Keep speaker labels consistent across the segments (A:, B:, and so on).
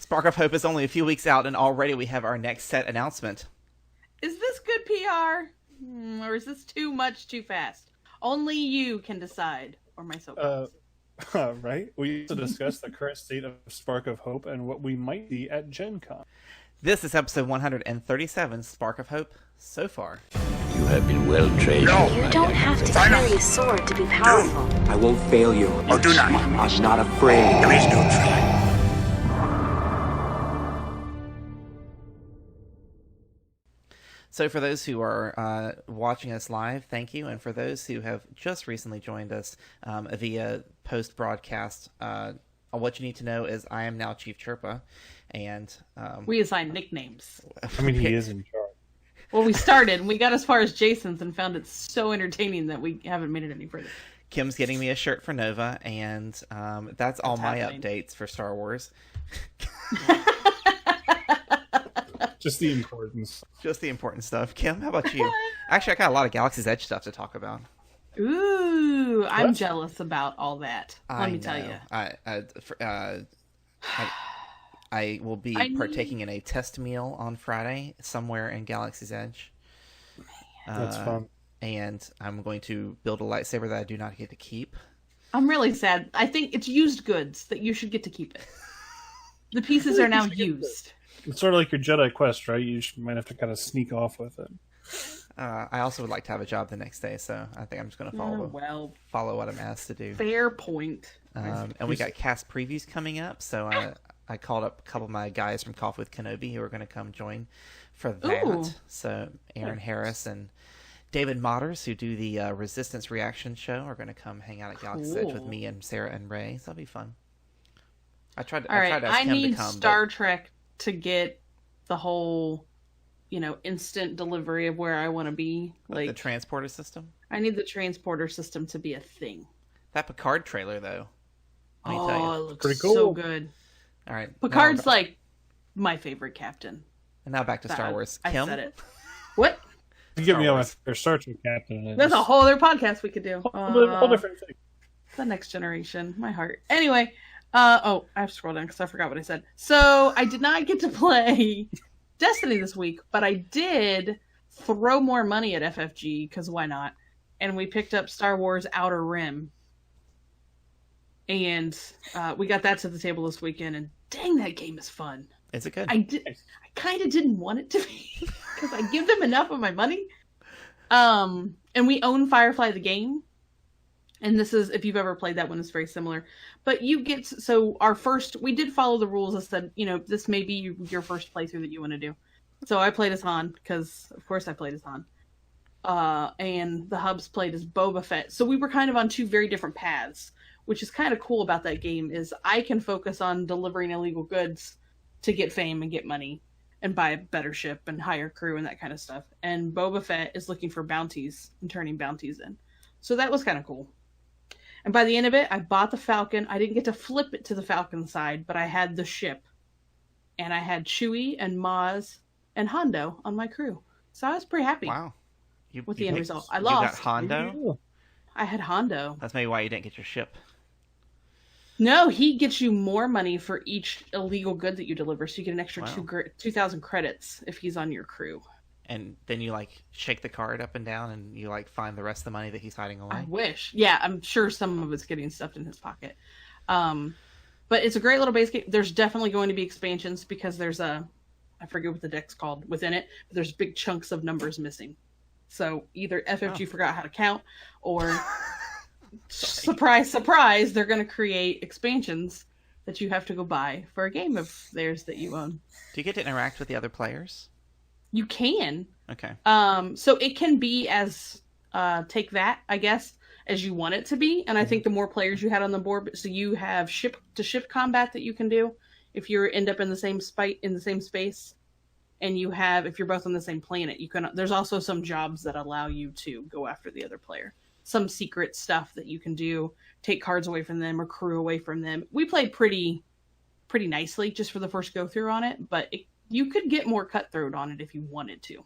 A: Spark of Hope is only a few weeks out, and already we have our next set announcement.
B: Is this good PR? Or is this too much too fast? Only you can decide. Or myself.
C: Right? We used to discuss the current state of Spark of Hope and what we might be at GenCon.
A: This is episode 137, Spark of Hope, so far.
D: You have been well trained.
E: No.
F: You don't have to carry a sword to be powerful.
D: I won't fail you.
E: Or do not.
D: I'm not afraid.
E: There is no try.
A: So for those who are watching us live, thank you. And for those who have just recently joined us via post-broadcast, what you need to know is I am now Chief Chirpa. And
B: we assign nicknames.
C: I mean, he is in charge.
B: Well, we started, and we got as far as Jason's and found it so entertaining that we haven't made it any further.
A: Kim's getting me a shirt for Nova, and that's all my
B: happening.
A: updates for Star Wars.
C: Just the importance.
A: Just the important stuff. Kim, how about you? Actually, I got a lot of Galaxy's Edge stuff to talk about.
B: Ooh, I'm jealous about all that. Let me tell you.
A: I will be partaking in a test meal on Friday somewhere in Galaxy's Edge.
C: That's fun.
A: And I'm going to build a lightsaber that I do not get to keep.
B: I'm really sad. I think it's used goods that you should get to keep it. The pieces are now used.
C: It's sort of like your Jedi quest, right? You might have to kind of sneak off with it.
A: I also would like to have a job the next day, so I think I'm just going to follow what I'm asked to do.
B: Fair point.
A: And we got cast previews coming up, so I called up a couple of my guys from Coffee with Kenobi who are going to come join for that.
B: Ooh.
A: So Aaron Harris and David Motters, who do the Resistance Reaction show, are going to come hang out at Galaxy's Edge with me and Sarah and Ray, so that'll be fun. I tried to ask him to come.
B: Star Trek to get the whole, instant delivery of where I want to be.
A: Like the transporter system?
B: I need the transporter system to be a thing.
A: That Picard trailer, though. Let me tell you.
B: It looks
C: pretty cool.
B: So good.
A: All right.
B: Picard's like my favorite captain.
A: And now back to Star Wars. Kim?
B: I said it. What?
C: You get me on my Star Trek captain.
B: That's a whole other podcast we could do.
C: Whole different thing.
B: The Next Generation. My heart. Anyway. I have to scroll down because I forgot what I said. So I did not get to play Destiny this week, but I did throw more money at FFG because why not? And we picked up Star Wars Outer Rim. And we got that to the table this weekend, and dang, that game is fun.
A: Is it good?
B: I kind of didn't want it to be because I give them enough of my money. And we own Firefly the game. And this is, if you've ever played that one, it's very similar. But you get, so we did follow the rules that said, this may be your first playthrough that you want to do. So I played as Han, because of course I played as Han. And the hubs played as Boba Fett. So we were kind of on two very different paths, which is kind of cool about that game, is I can focus on delivering illegal goods to get fame and get money and buy a better ship and hire crew and that kind of stuff. And Boba Fett is looking for bounties and turning bounties in. So that was kind of cool. And by the end of it, I bought the Falcon. I didn't get to flip it to the Falcon side, but I had the ship. And I had Chewie and Maz and Hondo on my crew. So I was pretty happy with the end result. I lost.
A: You got Hondo?
B: I had Hondo.
A: That's maybe why you didn't get your ship.
B: No, he gets you more money for each illegal good that you deliver. So you get an extra 2,000 credits if he's on your crew.
A: And then you shake the card up and down and you find the rest of the money that he's hiding away.
B: I wish. Yeah, I'm sure some of it's getting stuffed in his pocket. But it's a great little base game. There's definitely going to be expansions because there's I forget what the deck's called within it, but there's big chunks of numbers missing. So either FFG forgot how to count or surprise, surprise, they're going to create expansions that you have to go buy for a game of theirs that you own.
A: Do you get to interact with the other players?
B: You can.
A: Okay.
B: So it can be as take that, I guess, as you want it to be. And I think the more players you had on the board, so you have ship to ship combat that you can do if you end up in the same space, and you have, if you're both on the same planet, you can. There's also some jobs that allow you to go after the other player. Some secret stuff that you can do, take cards away from them or crew away from them. We played pretty nicely just for the first go through on it, but you could get more cutthroat on it if you wanted to.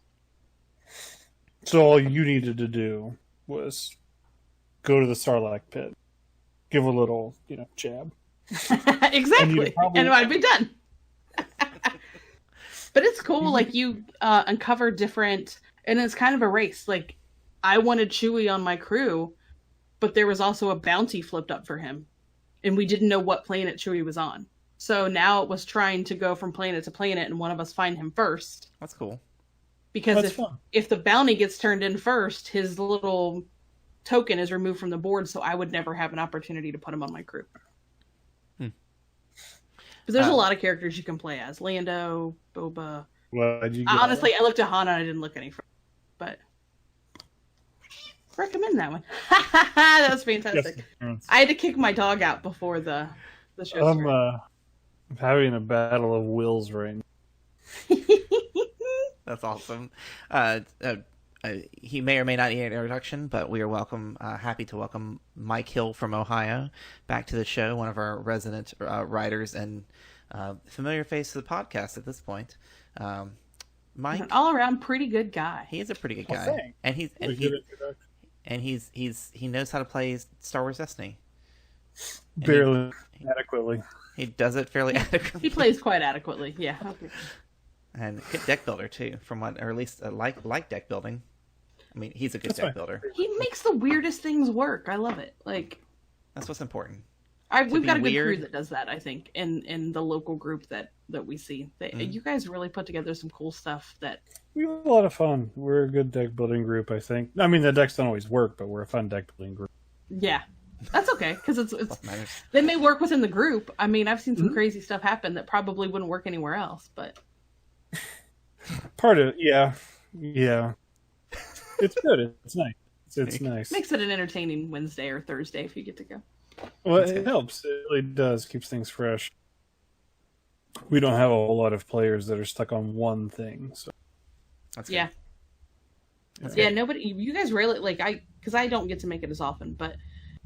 C: So all you needed to do was go to the Sarlacc pit, give a little, jab.
B: Exactly, and I'd be done. But it's cool, like, you uncover different, and it's kind of a race. Like, I wanted Chewie on my crew, but there was also a bounty flipped up for him, and we didn't know what planet Chewie was on. So now it was trying to go from planet to planet, and one of us find him first.
A: That's cool.
B: Because if the bounty gets turned in first, his little token is removed from the board, so I would never have an opportunity to put him on my crew. But there's a lot of characters you can play as. Lando, Boba. Honestly, I looked at Han and I didn't look any further. But recommend that one. That was fantastic. Yes. I had to kick my dog out before the show started.
C: I'm having a battle of wills right now.
A: That's awesome. He may or may not need an introduction, but we are happy to welcome Mike Hill from Ohio back to the show, one of our resident writers and familiar face of the podcast at this point. Mike,
B: an all-around pretty good guy.
A: He is a pretty good guy, and he knows how to play Star Wars Destiny.
C: Barely adequately.
A: He does it fairly adequately.
B: He plays quite adequately, yeah. Okay.
A: And good deck builder too, or at least like deck building. I mean, he's a good deck builder.
B: He makes the weirdest things work. I love it. Like,
A: that's what's important.
B: We've got a good crew that does that. I think in the local group that we see, you guys really put together some cool stuff. That
C: we have a lot of fun. We're a good deck building group. I think. I mean, the decks don't always work, but we're a fun deck building group.
B: Yeah, that's okay because it's they may work within the group. I mean, I've seen some crazy stuff happen that probably wouldn't work anywhere else, but.
C: Part of yeah. It's good. It's nice. It's nice.
B: Makes it an entertaining Wednesday or Thursday if you get to go.
C: Well, it helps. It really does. Keeps things fresh. We don't have a whole lot of players that are stuck on one thing. So
A: that's good.
B: Yeah. That's good. Nobody. You guys rarely because I don't get to make it as often, but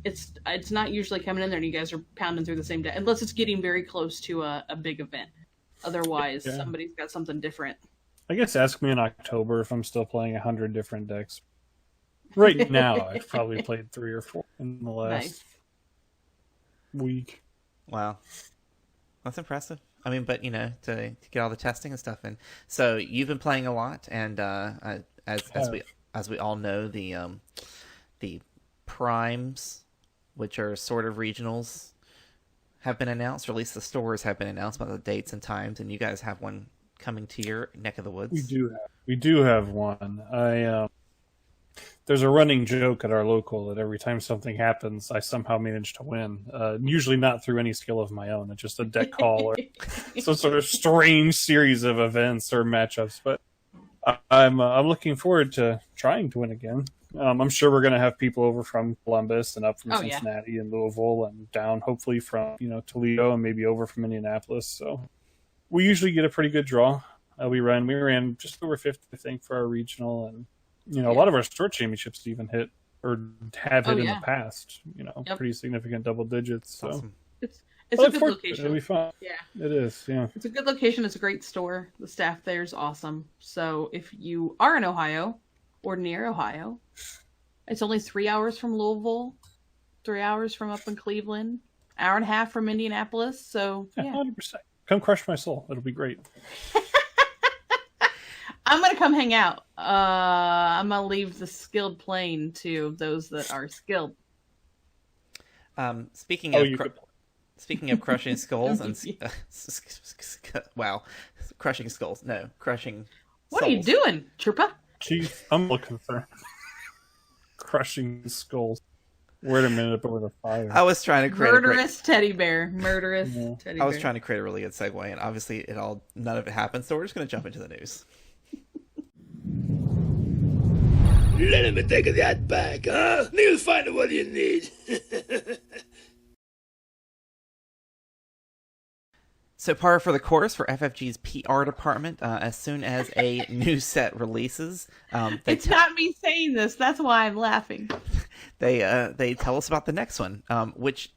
B: it's not usually coming in there and you guys are pounding through the same day unless it's getting very close to a big event. Otherwise, somebody's got something different.
C: I guess ask me in October if I'm still playing 100 different decks. Right now, I've probably played 3 or 4 in the last week.
A: Wow. That's impressive. I mean, but, to get all the testing and stuff in. So, you've been playing a lot, and as we all know, the primes, which are sort of regionals, have been announced, or at least the stores have been announced about the dates and times, and you guys have one coming to your neck of the woods.
C: We do have one. There's a running joke at our local that every time something happens, I somehow manage to win. Usually not through any skill of my own. It's just a deck call or some sort of strange series of events or matchups. But I'm looking forward to trying to win again. I'm sure we're going to have people over from Columbus and up from Cincinnati and Louisville and down hopefully from Toledo and maybe over from Indianapolis. So we usually get a pretty good draw. We ran just over 50, I think, for our regional, and a lot of our store championships even hit or have hit in the past. Pretty significant double digits. So
A: awesome.
B: It's a good location.
C: It'll be fun.
B: Yeah,
C: it is. Yeah,
B: it's a good location. It's a great store. The staff there is awesome. So if you are in Ohio or near Ohio, it's only 3 hours from Louisville, 3 hours from up in Cleveland, hour and a half from Indianapolis. So
C: 100%. Come crush my soul. It'll be great.
B: I'm going to come hang out. I'm going to leave the skilled playing to those that are skilled.
A: Speaking of crushing skulls and crushing skulls. No, crushing.
B: What
A: souls.
B: are you doing, Troopa?
C: Chief, I'm looking for crushing skulls. Wait a minute, up over the fire.
A: I was trying to create
B: murderous teddy bear. Teddy bear.
A: I was trying to create a really good segue, and obviously none of it happened. So we're just going to jump into the news.
E: Let me take that back, huh? You'll find what you need.
A: So par for the course for FFG's PR department. As soon as a new set releases,
B: it's not me saying this. That's why I'm laughing.
A: They tell us about the next one, which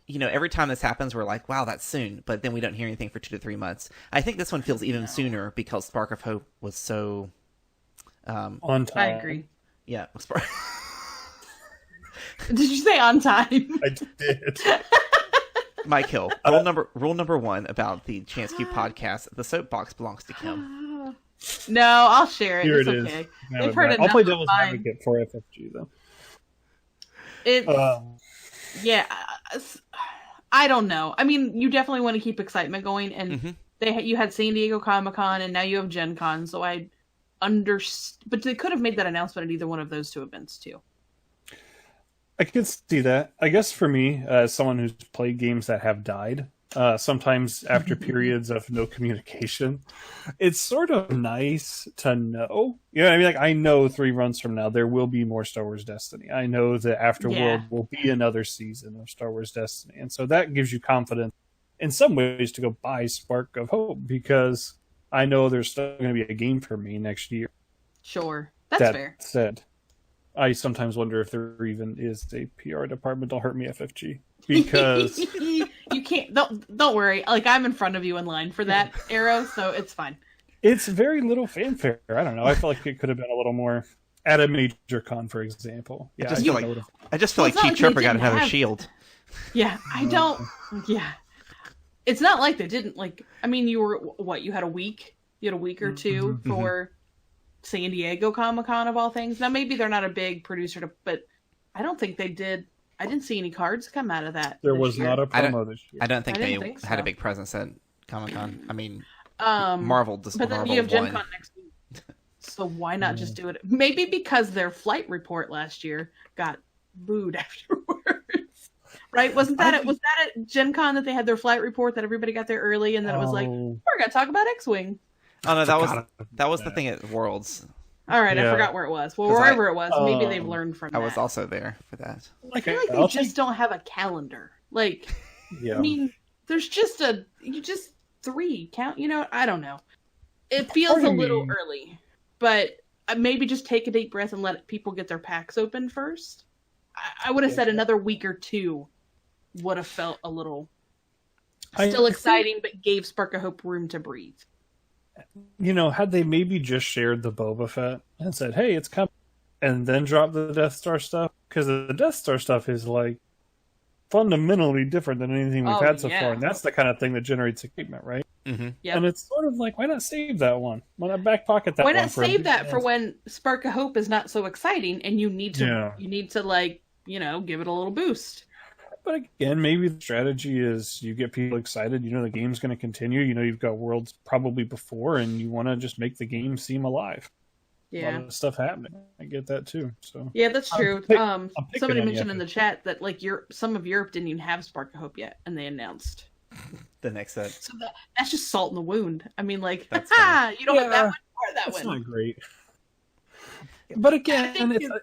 A: every time this happens, we're like, wow, that's soon. But then we don't hear anything for 2 to 3 months. I think this one feels even sooner because Spark of Hope was so
C: on time.
B: I agree.
A: Yeah.
B: Did you say on time?
C: I did.
A: Mike Hill. Rule number one about the Chance Q podcast: the soapbox belongs to Kim.
B: No, I'll share it.
C: Here
B: It's
C: it is.
B: okay.
C: No,
B: They've heard
C: I'll
B: enough
C: play
B: of
C: devil's
B: mine.
C: advocate for FFG though.
B: It's yeah. I don't know. I mean, you definitely want to keep excitement going, and you had San Diego Comic-Con, and now you have GenCon. So I but they could have made that announcement at either one of those two events too.
C: I could see that. I guess for me, as someone who's played games that have died, sometimes after periods of no communication, it's sort of nice to know. You know what I mean? Like, I know 3 months from now there will be more Star Wars Destiny. I know that Afterworld will be another season of Star Wars Destiny. And so that gives you confidence in some ways to go buy Spark of Hope, because I know there's still going to be a game for me next year.
B: Sure. That's
C: that
B: fair.
C: said, I sometimes wonder if there even is a PR department. Don't hurt me, FFG. Because
B: you can't. Don't worry. Like, I'm in front of you in line for that arrow, so it's fine.
C: it's very little fanfare. I don't know. I feel like it could have been a little more at a major con, for example. Yeah,
A: I just feel like
B: Well,
A: Cheap
B: it's not
A: Tripper
B: like
A: got
B: they
A: another
B: didn't
A: shield.
B: Yeah, I don't. Yeah, it's not like they didn't. Like, I mean, you were what? You had a week. You had a week or two for San Diego Comic-Con of all things. Now maybe they're not a big producer, but I don't think they did. I didn't see any cards come out of that.
C: There was not a promo this year.
A: I don't think
B: I
A: they
B: didn't think
A: had a
B: so.
A: big presence at Comic-Con. I mean, Marvel just
B: But then
A: Marvel
B: you have
A: won.
B: GenCon next week, so why not just do it? Maybe because their flight report last year got booed afterwards, right? Was that at GenCon that they had their flight report that everybody got there early, and then it was like, we're gonna talk about X-Wing.
A: Oh no, that was the thing at Worlds.
B: All right, I
C: Yeah.
B: forgot where it was. Well,
A: 'Cause
B: wherever it was, maybe they've learned from that.
A: I was also there for that.
B: I feel like they just don't have a calendar. Like,
C: Yeah.
B: I mean, there's just three count. You know, I don't know. It feels
C: Part
B: a
C: of
B: little
C: me-
B: early, but maybe just take a deep breath and let people get their packs open first. I would have said another week or two would have felt a little still exciting, but gave Spark of Hope room to breathe.
C: You know, had they maybe just shared the Boba Fett and said, hey, it's coming, and then dropped the Death Star stuff, because the Death Star stuff is like fundamentally different than anything we've had so far, and that's the kind of thing that generates excitement, right?
A: Mm-hmm.
B: Yep.
C: And it's sort of like, why not save that one? Why not back pocket that
B: Why
C: one?
B: not save that for when Spark of Hope is not so exciting and you need to like, you know, give it a little boost.
C: But again, maybe the strategy is you get people excited. You know the game's going to continue. You know you've got worlds probably before, and you want to just make the game seem alive. A lot of stuff happening. I get that too. So
B: yeah, that's true.
C: picking
B: Somebody
C: on
B: mentioned
C: you.
B: in the chat that like some of Europe didn't even have Spark of Hope yet, and they announced.
A: The next set.
B: So that's just salt in the wound. I mean, like,
A: That's
B: you don't have that one or that
C: That's
B: one.
C: not great. But again,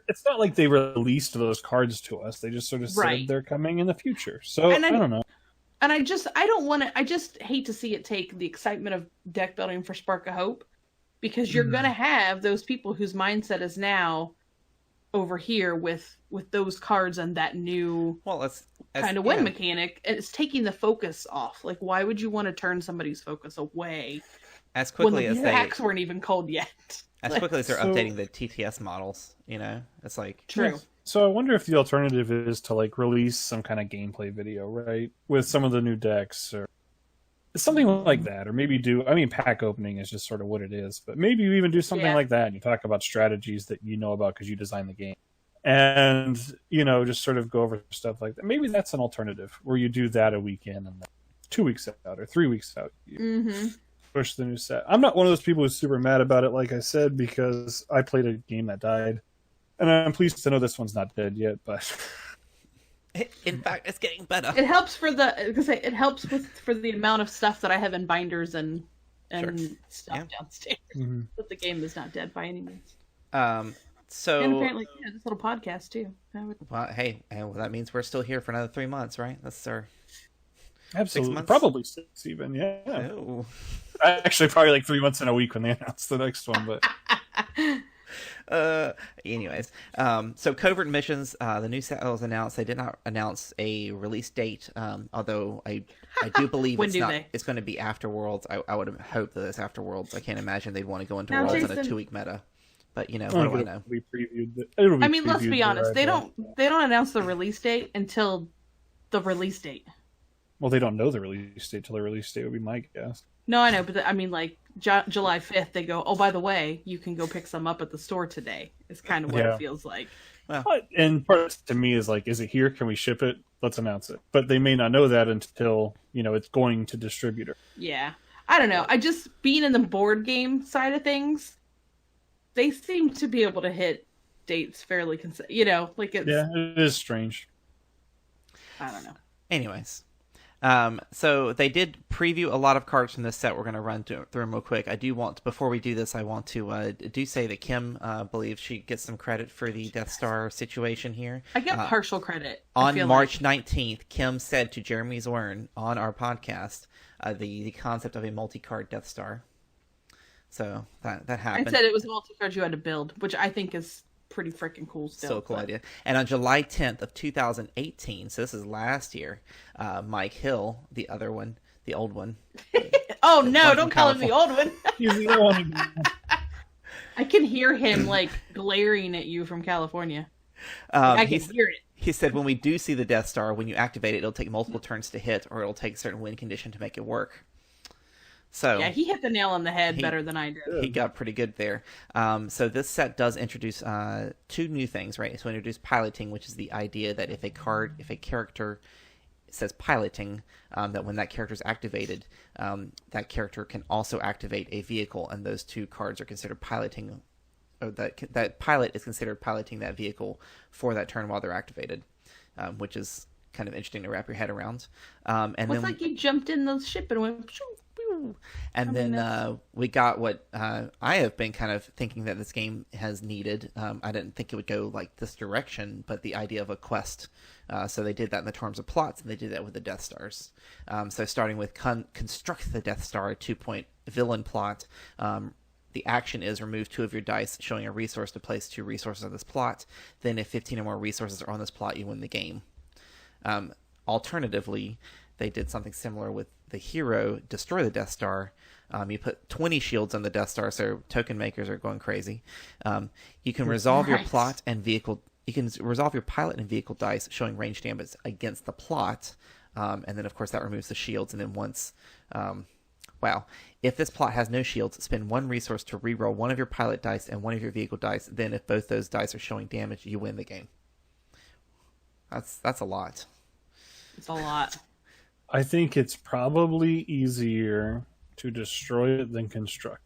C: it's not like they released those cards to us. They just sort of said they're coming in the future. So I don't know.
B: And I just hate to see it take the excitement of deck building for Spark of Hope, because you're going to have those people whose mindset is now over here with those cards and that new kind of win mechanic, and it's taking the focus off. Like, why would you want to turn somebody's focus away
A: as quickly
B: when
A: as
B: the packs weren't even cold yet?
A: As quickly as they're updating the TTS models, you know, it's like
B: true.
C: So I wonder if the alternative is to like release some kind of gameplay video, right, with some of the new decks or something like that, or maybe pack opening is just sort of what it is, but maybe you even do something like that and you talk about strategies that you know about because you designed the game, and you know, just sort of go over stuff like that. Maybe that's an alternative where you do that a weekend and then 2 weeks out or 3 weeks out. Push the new set. I'm not one of those people who's super mad about it, like I said, because I played a game that died, and I'm pleased to know this one's not dead yet. But
A: in fact, it's getting better.
B: It helps for the amount of stuff that I have in binders and stuff downstairs. But the game is not dead by any means.
A: So
B: and apparently, this little podcast too.
A: Well, hey, that means we're still here for another 3 months, right? That's our
C: absolutely
A: 6 months?
C: probably 6 even. Yeah.
A: Oh.
C: Actually, probably like 3 months in a week when they announce the next one. But
A: anyways, so Covert Missions, the new set was announced. They did not announce a release date, although I do believe it's going to be after Worlds. I would hope that it's after Worlds. I can't imagine they'd want to go into Worlds in a 2-week meta. But you know, what do I know?
C: We previewed
B: I mean, let's be honest. They don't announce the release date until the release date.
C: Well, they don't know the release date till the release date would be my guess.
B: No, I know, but I mean, like July 5th, they go, oh, by the way, you can go pick some up at the store today. It's kind of what it feels like.
A: Well,
C: and part of it to me is like, is it here? Can we ship it? Let's announce it. But they may not know that until, it's going to distributor.
B: Yeah. I don't know. I just, being in the board game side of things, they seem to be able to hit dates fairly like it's...
C: Yeah, it is strange.
B: I don't know.
A: Anyways. So they did preview a lot of cards from this set. We're going to run through them real quick. Before we do this, I want to do say that Kim believes she gets some credit for the Death Star situation here.
B: I get partial credit.
A: On March 19th, Kim said to Jeremy Zwern on our podcast the concept of a multi-card Death Star. So that happened.
B: I said it was multi-card you had to build, which I think is pretty freaking cool still.
A: So cool idea. And on July 10th of 2018, so this is last year, Mike Hill, the other one, the old one.
B: Oh no, don't call him the old one.
C: He's the other one.
B: I can hear him like glaring at you from California. I can hear it.
A: He said, when we do see the Death Star, when you activate it, it'll take multiple turns to hit, or it'll take a certain win condition to make it work. So
B: yeah, he hit the nail on the head better than I did.
A: He got pretty good there. So this set does introduce two new things, right? So introduce piloting, which is the idea that if a character says piloting, that when that character is activated, that character can also activate a vehicle, and those two cards are considered piloting. Or that pilot is considered piloting that vehicle for that turn while they're activated, which is kind of interesting to wrap your head around. And
B: it's like you jumped in the ship and went.
A: And then we got what I have been kind of thinking that this game has needed. I didn't think it would go like this direction, but the idea of a quest. So they did that in the terms of plots, and they did that with the Death Stars. So starting with construct the Death Star, a 2-point villain plot. The action is remove 2 of your dice, showing a resource to place 2 resources on this plot. Then if 15 or more resources are on this plot, you win the game. Alternatively, they did something similar with the hero, destroy the Death Star. You put 20 shields on the Death Star, so token makers are going crazy. You can resolve your plot and vehicle. You can resolve your pilot and vehicle dice, showing range damage against the plot. And then, of course, that removes the shields. And then once... if this plot has no shields, spend 1 resource to reroll 1 of your pilot dice and 1 of your vehicle dice. Then if both those dice are showing damage, you win the game. That's a lot.
B: It's a lot.
C: I think it's probably easier to destroy it than construct.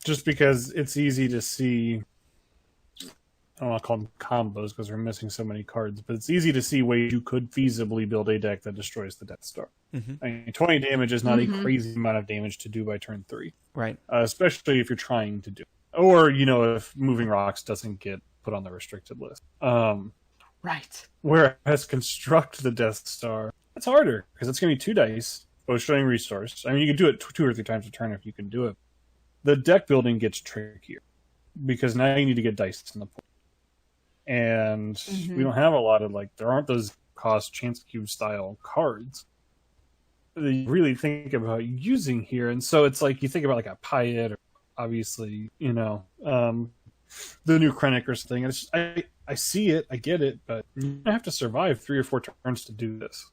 C: Just because it's easy to see. I don't want to call them combos because we're missing so many cards, but it's easy to see ways you could feasibly build a deck that destroys the Death Star. I mean, 20 damage is not a crazy amount of damage to do by turn 3.
A: Right.
C: Especially if you're trying to do it. Or, if Moving Rocks doesn't get put on the restricted list.
B: Right.
C: Whereas construct the Death Star, it's harder because it's going to be 2 dice, both showing resource. I mean, you can do it 2 or 3 times a turn if you can do it. The deck building gets trickier because now you need to get dice in the pool. And we don't have a lot of, there aren't those cost chance cube style cards that you really think about using here. And so it's like you think about a Piet or obviously, the new Krennic or something. And it's just, I see it, I get it, but you have to survive 3 or 4 turns to do this.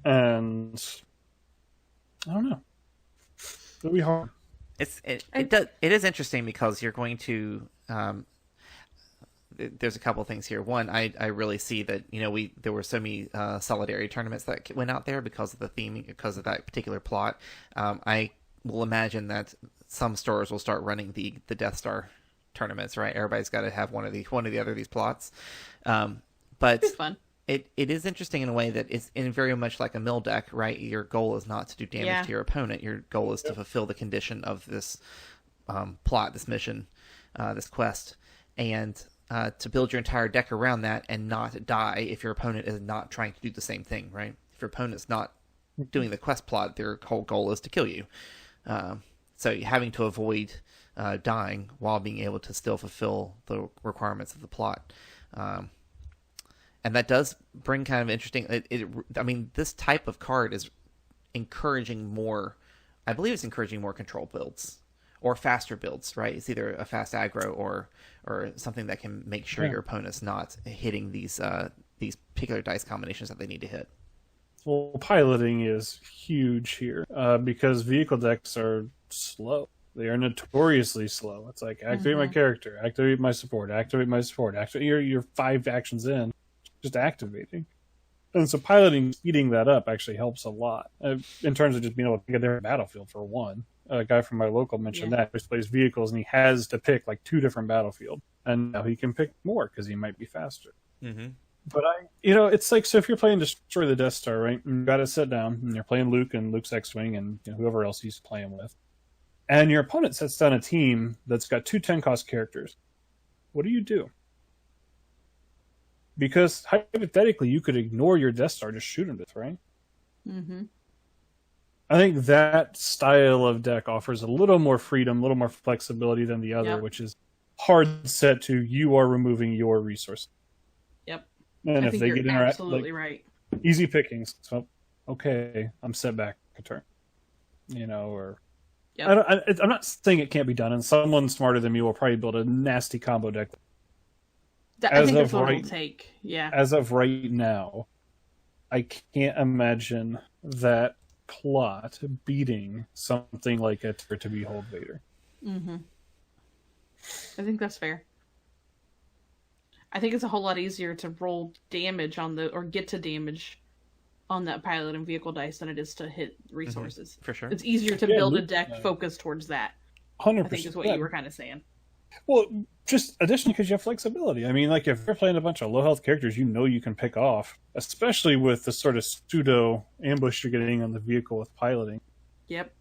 C: And I don't know. It'll be hard.
A: It is interesting because you're going to there's a couple of things here. One, I really see that there were so many solidarity tournaments that went out there because of the theming, because of that particular plot. I will imagine that some stores will start running the Death Star tournaments. Right, everybody's got to have one of the other of these plots. But
B: it's fun.
A: It is interesting in a way that it's very much like a mill deck, right? Your goal is not to do damage to your opponent. Your goal is to fulfill the condition of this plot, this mission, this quest, and to build your entire deck around that and not die if your opponent is not trying to do the same thing, right? If your opponent's not doing the quest plot, their whole goal is to kill you. So having to avoid dying while being able to still fulfill the requirements of the plot. And that does bring kind of interesting... I mean, this type of card is encouraging more... I believe it's encouraging more control builds. Or faster builds, right? It's either a fast aggro or something that can make sure your opponent's not hitting these these particular dice combinations that they need to hit.
C: Well, piloting is huge here because vehicle decks are slow. They are notoriously slow. It's like activate my character, activate my support, activate my support. You're 5 actions in, just activating. And so piloting, speeding that up actually helps a lot in terms of just being able to pick a different battlefield for one. A guy from my local mentioned that he plays vehicles and he has to pick like 2 different battlefields, and now he can pick more because he might be faster.
A: Mm-hmm.
C: But it's like, so if you're playing Destroy the Death Star, right? And you got to sit down and you're playing Luke and Luke's X-Wing and whoever else he's playing with, and your opponent sets down a team that's got 2 10-cost characters. What do you do? Because hypothetically, you could ignore your Death Star, just shoot him to death, right?
B: Mm-hmm.
C: I think that style of deck offers a little more freedom, a little more flexibility than the other, which is hard set to you are removing your resource.
B: Yep.
C: And
B: I
C: if
B: think
C: they
B: you're
C: get
B: absolutely right.
C: Easy pickings. So, okay, I'm set back a turn. Or... Yep. I'm not saying it can't be done, and someone smarter than me will probably build a nasty combo deck.
B: I think that's what it'll take. Yeah.
C: As of right now, I can't imagine that plot beating something like a Tear to Behold Vader.
B: Mm-hmm. I think that's fair. I think it's a whole lot easier to roll damage or get to damage on that pilot and vehicle dice than it is to hit resources.
A: For sure.
B: It's easier to build a deck focused towards that.
C: 100%.
B: I think is what you were kind of saying.
C: Well, just additionally because you have flexibility. I mean, like if you're playing a bunch of low health characters, you can pick off, especially with the sort of pseudo ambush you're getting on the vehicle with piloting.
B: Yep.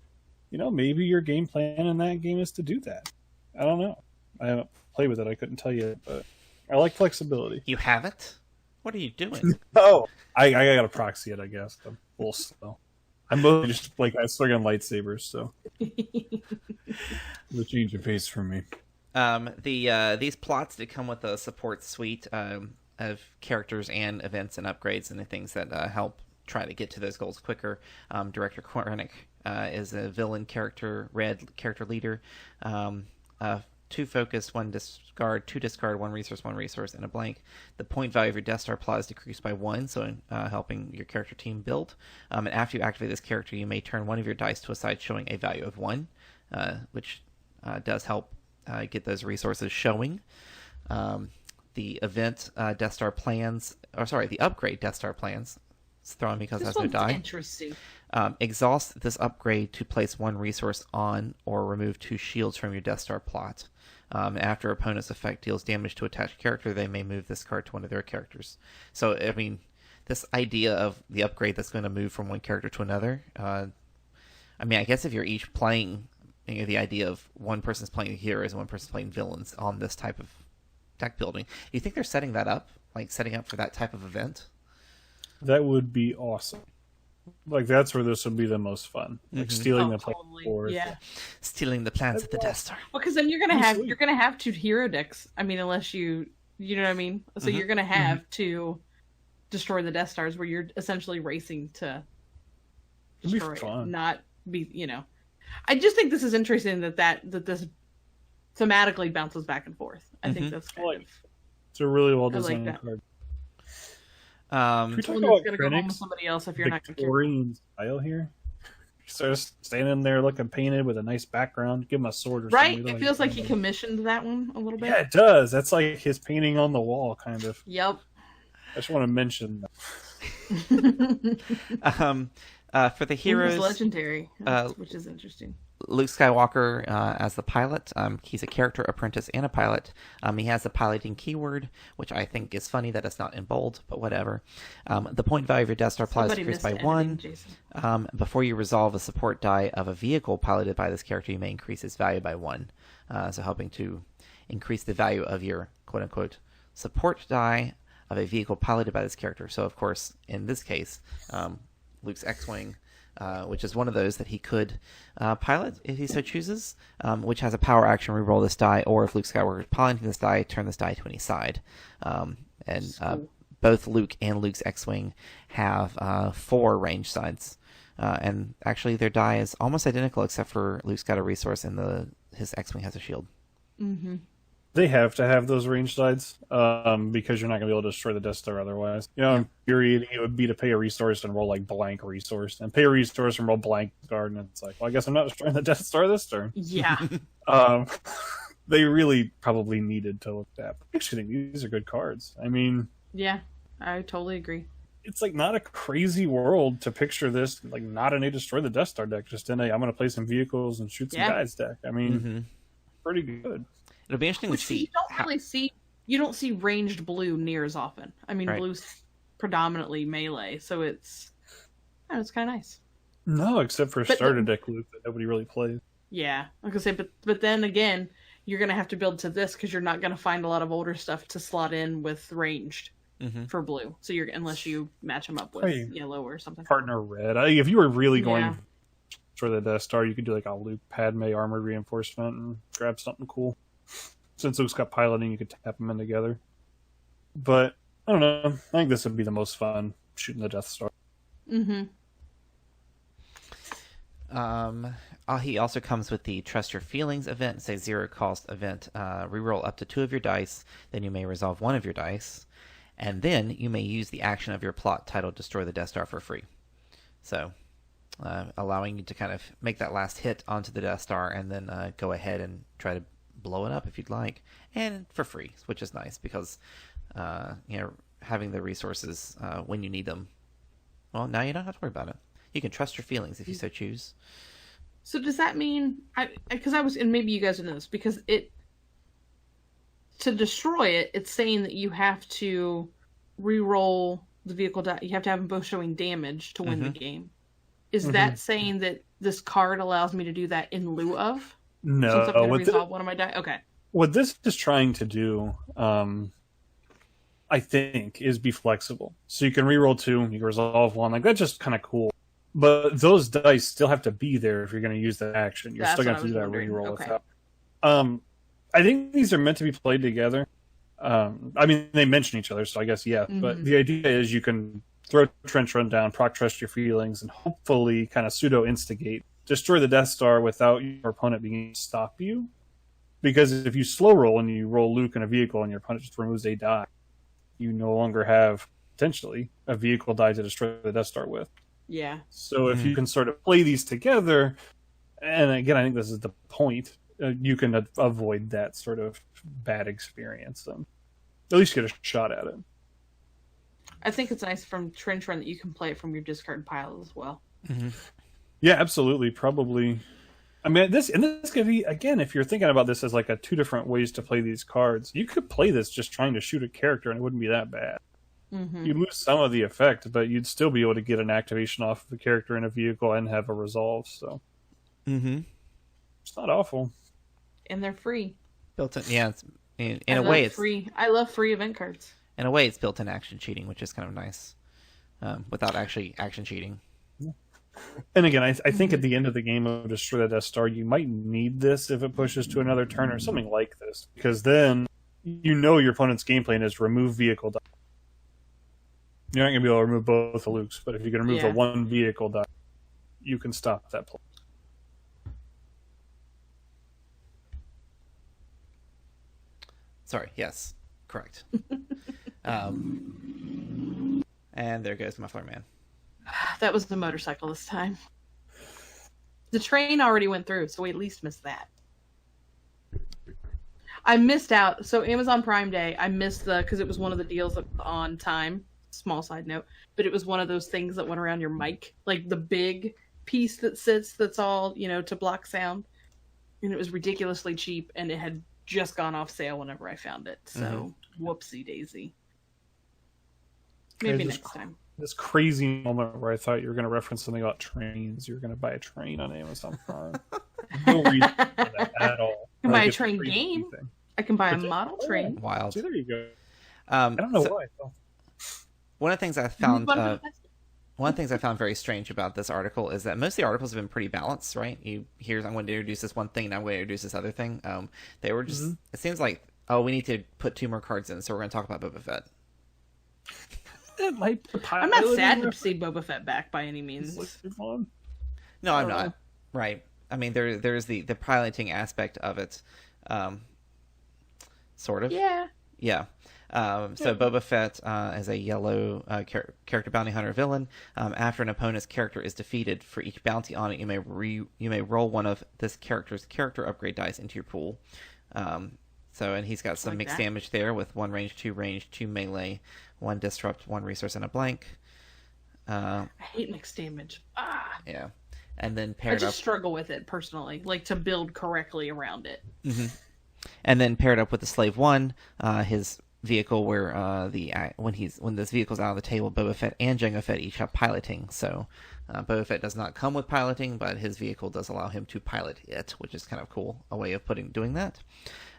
C: Maybe your game plan in that game is to do that. I don't know. I haven't played with it. I couldn't tell you, but I like flexibility.
A: You haven't? What are you doing?
C: Oh, I got to proxy it, I guess. I'm a little slow. I'm mostly just like I swing on lightsabers, so the change of pace for me.
A: These plots that come with a support suite of characters and events and upgrades and the things that help try to get to those goals quicker. Director Krennic is a villain character, red character leader. 2 focus, 1 discard, 2 discard, 1 resource, and a blank. The point value of your Death Star plot is decreased by 1, so helping your character team build. And after you activate this character, you may turn 1 of your dice to a side showing a value of 1, which does help get those resources showing. The event Death Star plans, the upgrade Death Star plans. It's throwing me because it has no die.
B: Interesting.
A: Exhaust this upgrade to place 1 resource on or remove 2 shields from your Death Star plot. After opponent's effect deals damage to attached character, they may move this card to one of their characters. So, I mean, this idea of the upgrade that's going to move from one character to another, I guess if you're each playing, the idea of one person's playing heroes and one person's playing villains on this type of deck building, do you think they're setting that up? Like, setting up for that type of event?
C: That would be awesome. Like, that's where this would be the most fun. Like, stealing the
B: totally. Yeah.
A: Stealing the plans of the Death Star.
B: Well, because then you're gonna have 2 hero decks. I mean, unless you know what I mean. So you're gonna have to destroy the Death Stars, where you're essentially racing to destroy it, not be. I just think this is interesting that this thematically bounces back and forth. I think that's kind of.
C: It's a really well designed card.
A: Can
C: we talk about
B: gonna go home with somebody else if you're not
C: Victorian style here? Just standing there looking painted with a nice background. Give him a sword or something.
B: Right? It feels like he commissioned that one a little bit.
C: Yeah, it does. That's like his painting on the wall, kind of.
B: Yep.
C: I just want to mention that.
A: For the heroes,
B: he's legendary, which is interesting.
A: Luke Skywalker as the pilot. He's a character, apprentice, and a pilot. He has a piloting keyword, which I think is funny that it's not in bold, but whatever. The point value of your Death Star plot is increased by 1. Before you resolve a support die of a vehicle piloted by this character, you may increase its value by 1. So helping to increase the value of your quote-unquote support die of a vehicle piloted by this character. So, of course, in this case, Luke's X-Wing, which is one of those that he could pilot if he so chooses, which has a power action, reroll this die, or if Luke Skywalker is piloting this die, turn this die to any side. Both Luke and Luke's X-Wing have 4 range sides. And actually their die is almost identical except for Luke's got a resource and his X-Wing has a shield.
B: Mm-hmm.
C: they have to have those range sides because you're not going to be able to destroy the Death Star otherwise. You know, infuriating it would be to pay a resource and roll like blank resource, and pay a resource and roll blank card, and it's like, well, I guess I'm not destroying the Death Star this turn.
B: Yeah.
C: They really probably needed to look at. Actually, these are good cards. I mean,
B: yeah, I totally agree.
C: It's like not a crazy world to picture this, like not in a destroy the Death Star deck, just in a I'm going to play some vehicles and shoot some guys deck. I mean, pretty good.
A: It'll be interesting to see.
B: You don't see ranged blue near as often. I mean, blue's predominantly melee, so it's kind of nice.
C: No, except for starter deck loot that nobody really plays.
B: Yeah, like I say, but then again, you're gonna have to build to this because you're not gonna find a lot of older stuff to slot in with ranged for blue. So unless you match them up with yellow or something.
C: Partner red. If you were really going for the Death Star, you could do like a Luke Padme armored reinforcement and grab something cool. Since Luke's got piloting, you could tap them in together. But I don't know. I think this would be the most fun shooting the Death Star.
A: He also comes with the Trust Your Feelings event. It's a 0-cost event. Reroll up to 2 of your dice. Then you may resolve 1 of your dice. And then you may use the action of your plot titled Destroy the Death Star for free. So, allowing you to kind of make that last hit onto the Death Star and then go ahead and try to blow it up if you'd like. And for free, which is nice because, having the resources when you need them. Well, now you don't have to worry about it. You can trust your feelings if you so choose.
B: So does that mean and maybe you guys know this, because to destroy it, it's saying that you have to re-roll the vehicle die. You have to have them both showing damage to win the game. Is that saying that this card allows me to do that in lieu of?
C: No.
B: Since I'm going to resolve one of my die? Okay.
C: What this is trying to do, I think, is be flexible. So you can re-roll 2, you can resolve 1. Like, that's just kind of cool. But those dice still have to be there if you're going to use that action. You're still going to have to do that re-roll without. I think these are meant to be played together. I mean, they mention each other, so I guess, But the idea is you can throw Trench Run down, proc Trust Your Feelings, and hopefully kind of pseudo-instigate. Destroy the Death Star without your opponent being able to stop you. Because if you slow roll and you roll Luke in a vehicle and your opponent just removes a die, you no longer have, potentially, a vehicle die to destroy the Death Star with.
B: Yeah.
C: So if you can sort of play these together, and again, I think this is the point, you can avoid that sort of bad experience. At least get a shot at it.
B: I think it's nice from Trench Run that you can play it from your discard pile as well.
C: Yeah, absolutely. Probably. I mean, this could be, again, if you're thinking about this as like 2 different ways to play these cards, you could play this just trying to shoot a character and it wouldn't be that bad. You'd lose some of the effect, but you'd still be able to get an activation off of a character in a vehicle and have a resolve. So, it's not awful.
B: And they're free.
A: Built in, yeah. In a way, it's
B: free. I love free event cards.
A: In a way, it's built-in action cheating, which is kind of nice, without actually action cheating.
C: And again, I think at the end of the game of Destroy the Death Star, you might need this if it pushes to another turn or something like this, because then you know your opponent's game plan is remove vehicle die. You're not going to be able to remove both the Lukes, but if you can remove the one vehicle die, you can stop that play.
A: Sorry, yes, correct. And there goes my Flare Man.
B: That was the motorcycle this time. The train already went through, so we at least missed that. I missed out. So Amazon Prime Day, I missed because it was one of the deals that was on time. Small side note, but it was one of those things that went around your mic, like the big piece that sits that's all, to block sound. And it was ridiculously cheap, and it had just gone off sale whenever I found it. So whoopsie daisy. Maybe next time.
C: This crazy moment where I thought you were going to reference something about trains. You were going to buy a train on Amazon Prime. No reason for that at all.
B: I can buy a train game. Thing. I can buy a model train.
A: Wild.
C: See, there you go. I don't know why.
A: One of the things I found one of the things I found very strange about this article is that most of the articles have been pretty balanced, right? I'm going to introduce this one thing, and I'm going to introduce this other thing. They were just, it seems like, we need to put 2 more cards in, so we're going to talk about Boba Fett.
B: I'm not sad to see Boba Fett back by any means.
A: No, I'm not. Right. I mean, there's the piloting aspect of it. sort of.
B: Yeah.
A: Yeah. So Boba Fett is a yellow character bounty hunter villain. After an opponent's character is defeated, for each bounty on it, you may roll one of this character's character upgrade dice into your pool. And he's got some mixed damage there with 1 range, 2 range, 2 melee, 1 disrupt, 1 resource, and a blank.
B: I hate mixed damage.
A: Yeah. And then
B: I just struggle with it personally, like to build correctly around it.
A: Mm-hmm. And then paired up with the Slave 1, his vehicle where when this vehicle's out on the table, Boba Fett and Jango Fett each have piloting. So Boba Fett does not come with piloting, but his vehicle does allow him to pilot it, which is kind of cool, a way of doing that.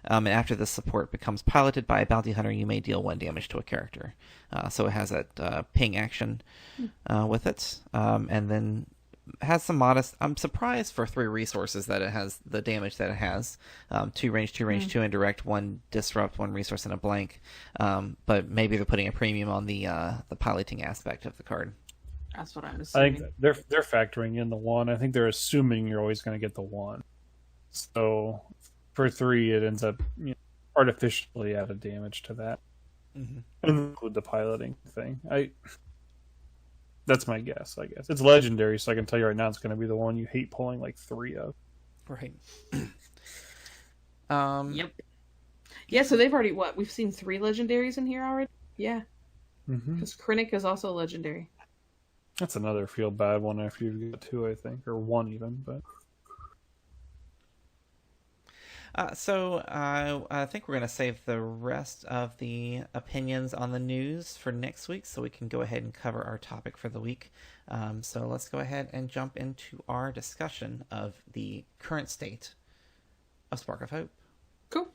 A: And after the support becomes piloted by a bounty hunter, you may deal 1 damage to a character. So it has that ping action with it, and then has some modest. I'm surprised for 3 resources that it has the damage that it has. 2 range, 2 range, 2 indirect, 1 disrupt, 1 resource, and a blank. But maybe they're putting a premium on the piloting aspect of the card.
B: That's what I'm assuming.
C: I think they're factoring in the 1. I think they're assuming you're always going to get the 1. So for 3, it ends up artificially added damage to that. Mm-hmm. And include the piloting thing. That's my guess, I guess. It's legendary, so I can tell you right now it's going to be the one you hate pulling like 3 of.
A: Right.
B: Yep. Yeah, so they've already, we've seen 3 legendaries in here already? Yeah. Because Krennic is also legendary.
C: That's another feel bad one after you've got 2, I think. Or 1 even, but...
A: So I think we're going to save the rest of the opinions on the news for next week, so we can go ahead and cover our topic for the week. So let's go ahead and jump into our discussion of the current state of Spark of Hope.
B: Cool.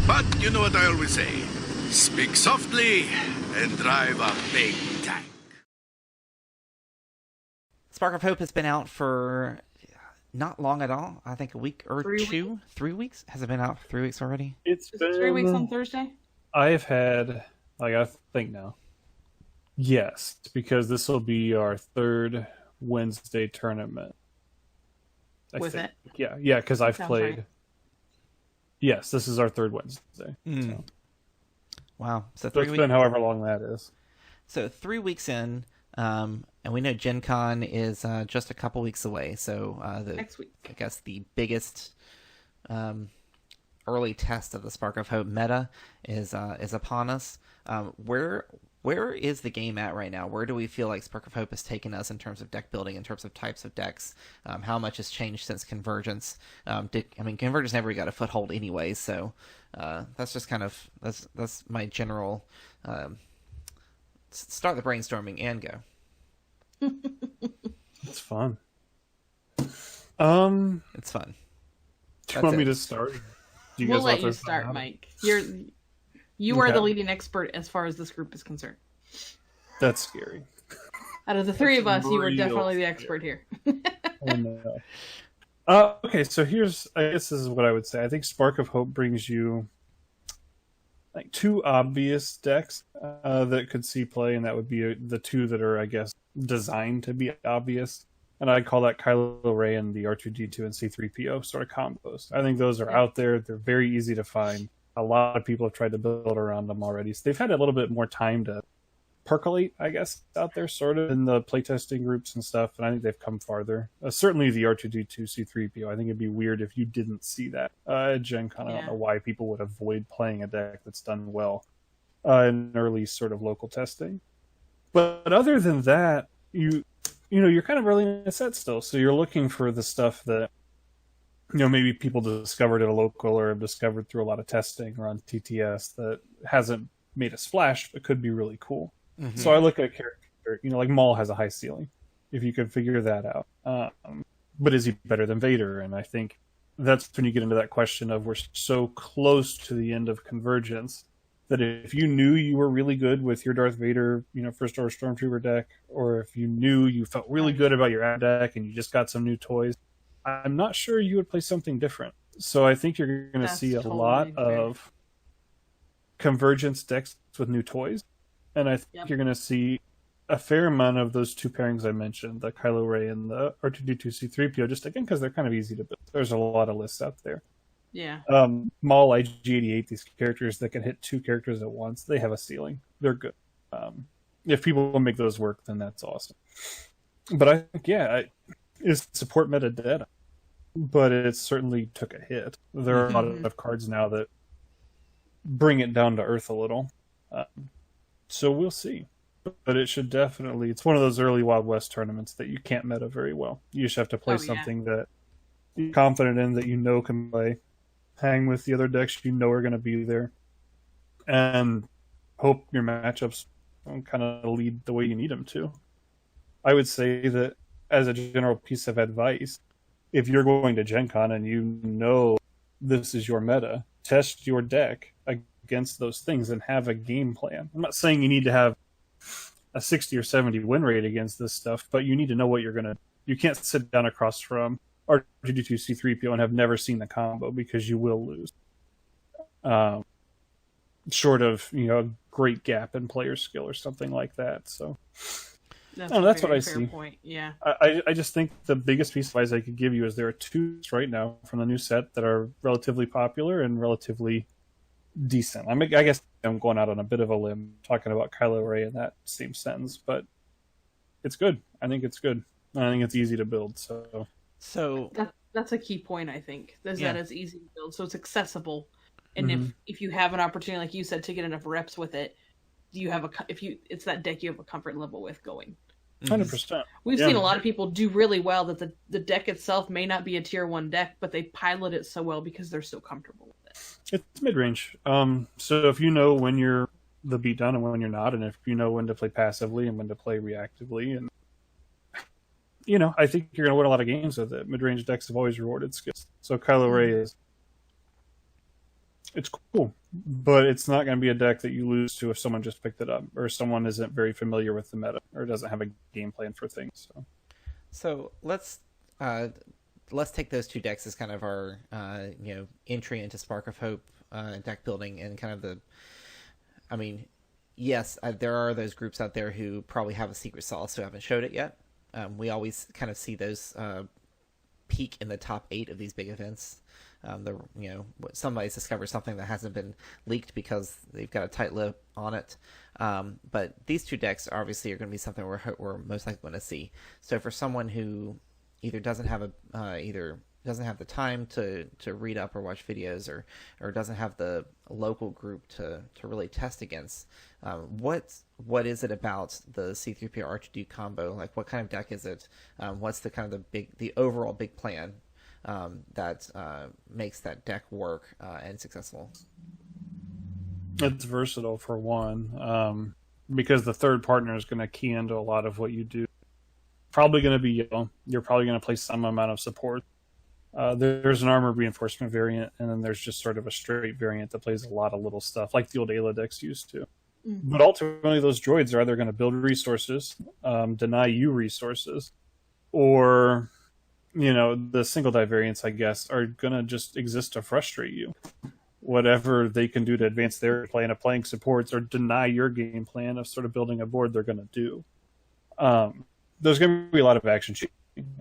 E: But you know what I always say. Speak softly and drive a big tank.
A: Spark of Hope has been out for not long at all. I think a week or
B: 3
A: 2.
B: weeks?
A: 3 weeks? Has it been out for 3 weeks already?
C: It's been
B: 3 weeks on Thursday?
C: I've had, I think now. Yes, because this will be our 3rd Wednesday tournament.
B: With it?
C: Yeah, because I've
B: Sounds
C: played.
B: right.
C: Yes, this is our 3rd Wednesday. So.
A: Wow. So
C: it's been however long that is.
A: So 3 weeks in, and we know GenCon is just a couple weeks away. So
B: Next week.
A: I guess the biggest early test of the Spark of Hope meta is upon us. Where is the game at right now? Where do we feel like Spark of Hope has taken us in terms of deck building, in terms of types of decks? How much has changed since Convergence? Convergence never got a foothold anyway, so that's just kind of that's my general start the brainstorming and go.
C: It's fun.
A: It's fun.
C: Do you want me to start?
B: We'll let you start, Mike. You are the leading expert as far as this group is concerned.
C: That's scary.
B: Out of the 3 of us, you are
C: real
B: definitely the
C: scary.
B: expert here.
C: Oh, no. Okay, so I guess this is what I would say. I think Spark of Hope brings you like 2 obvious decks that could see play, and that would be the 2 that are, I guess, designed to be obvious. And I'd call that Kylee Ray and the R2-D2 and C3PO sort of combos. I think those are out there. They're very easy to find. A lot of people have tried to build around them already. So they've had a little bit more time to percolate, I guess, out there sort of in the playtesting groups and stuff. And I think they've come farther. Certainly the R2-D2 C3PO. I think it'd be weird if you didn't see that at GenCon. I don't know why people would avoid playing a deck that's done well in early sort of local testing. But other than that, you're kind of early in the set still. So you're looking for the stuff that maybe people discovered at a local or have discovered through a lot of testing or on TTS that hasn't made a splash, but could be really cool. Mm-hmm. So I look at a character, like Maul has a high ceiling, if you could figure that out. But is he better than Vader? And I think that's when you get into that question of we're so close to the end of Convergence that if you knew you were really good with your Darth Vader, First Order Stormtrooper deck, or if you knew you felt really good about your ad deck and you just got some new toys, I'm not sure you would play something different. So I think you're going to see a lot of Convergence decks with new toys. And I think you're going to see a fair amount of those two pairings I mentioned, the Kylee Ray and the R2D2 C3PO, just again because they're kind of easy to build. There's a lot of lists out there.
B: Yeah.
C: Maul, IG-88, these characters that can hit two characters at once, they have a ceiling. They're good. If people will make those work, then that's awesome. But I think, is support meta dead? But it certainly took a hit. There are a lot of cards now that bring it down to earth a little. So we'll see. But it should definitely... It's one of those early Wild West tournaments that you can't meta very well. You just have to play something that you're confident in, that you know can play. Hang with the other decks you know are going to be there. And hope your matchups kind of lead the way you need them to. I would say that as a general piece of advice, if you're going to GenCon and you know this is your meta, test your deck against those things and have a game plan. I'm not saying you need to have a 60 or 70 win rate against this stuff, but you need to know what you're going to... You can't sit down across from R2D2 C3PO and have never seen the combo, because you will lose. Short of, a great gap in player skill or something like that. So that's what I see.
B: Point. Yeah.
C: I just think the biggest piece of advice I could give you is there are two right now from the new set that are relatively popular and relatively decent. I guess I'm going out on a bit of a limb talking about Kylee Ray in that same sentence, but it's good. I think it's good. I think it's easy to build. So
B: that's a key point, I think. That it's easy to build, so it's accessible. And if you have an opportunity, like you said, to get enough reps with it, it's that deck you have a comfort level with going.
C: 100%.
B: We've seen a lot of people do really well that the deck itself may not be a tier 1 deck, but they pilot it so well because they're so comfortable with it.
C: It's mid-range. So if you know when you're the beatdown and when you're not, and if you know when to play passively and when to play reactively, and I think you're going to win a lot of games with it. Mid-range decks have always rewarded skills. So Kylee Ray it's cool, but it's not going to be a deck that you lose to if someone just picked it up, or someone isn't very familiar with the meta, or doesn't have a game plan for things.
A: So let's take those two decks as kind of our entry into Spark of Hope deck building, and kind of yes, there are those groups out there who probably have a secret sauce who haven't showed it yet. We always kind of see those peak in the top 8 of these big events. Somebody's discovered something that hasn't been leaked because they've got a tight lip on it. But these two decks obviously are going to be something we're most likely going to see. So for someone who either doesn't have the time to read up or watch videos, or doesn't have the local group to really test against, what is it about the C3PO R2D combo? Like, what kind of deck is it? What's the kind of the overall big plan that makes that deck work and successful?
C: It's versatile, for one, because the third partner is going to key into a lot of what you do. Probably going to be yellow. You're probably going to play some amount of support. There's an armor reinforcement variant, and then there's just sort of a straight variant that plays a lot of little stuff, like the old Ayla decks used to. Mm-hmm. But ultimately, those droids are either going to build resources, deny you resources, or the single die variants, I guess, are going to just exist to frustrate you. Whatever they can do to advance their plan of playing supports or deny your game plan of sort of building a board, they're going to do. There's going to be a lot of action.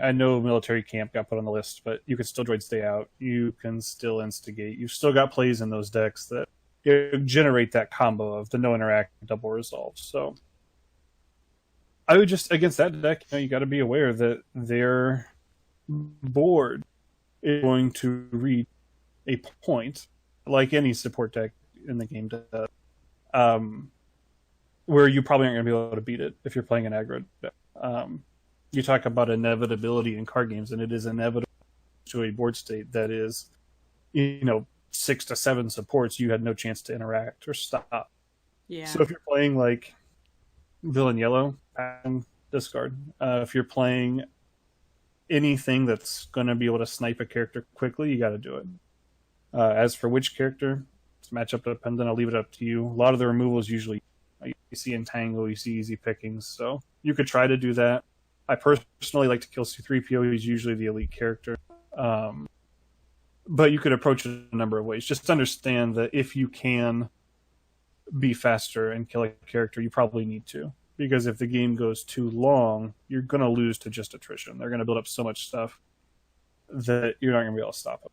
C: I know military camp got put on the list, but you can still droid stay out. You can still instigate. You've still got plays in those decks that generate that combo of the no interact double resolve. So I would just, against that deck, you got to be aware that their board is going to reach a point, like any support deck in the game does, where you probably aren't going to be able to beat it if you're playing an aggro deck. You talk about inevitability in card games, and it is inevitable to a board state that is, 6 to 7 supports, you had no chance to interact or stop.
B: Yeah.
C: So if you're playing like villain yellow, discard. If you're playing anything that's going to be able to snipe a character quickly, you got to do it. As for which character, it's matchup dependent. I'll leave it up to you. A lot of the removals usually you see entangle, you see easy pickings, so you could try to do that. I personally like to kill C3PO. He's usually the elite character. But you could approach it a number of ways. Just understand that if you can be faster and kill a character, you probably need to. because if the game goes too long, you're going to lose to just attrition. They're going to build up so much stuff that you're not going to be able to stop it.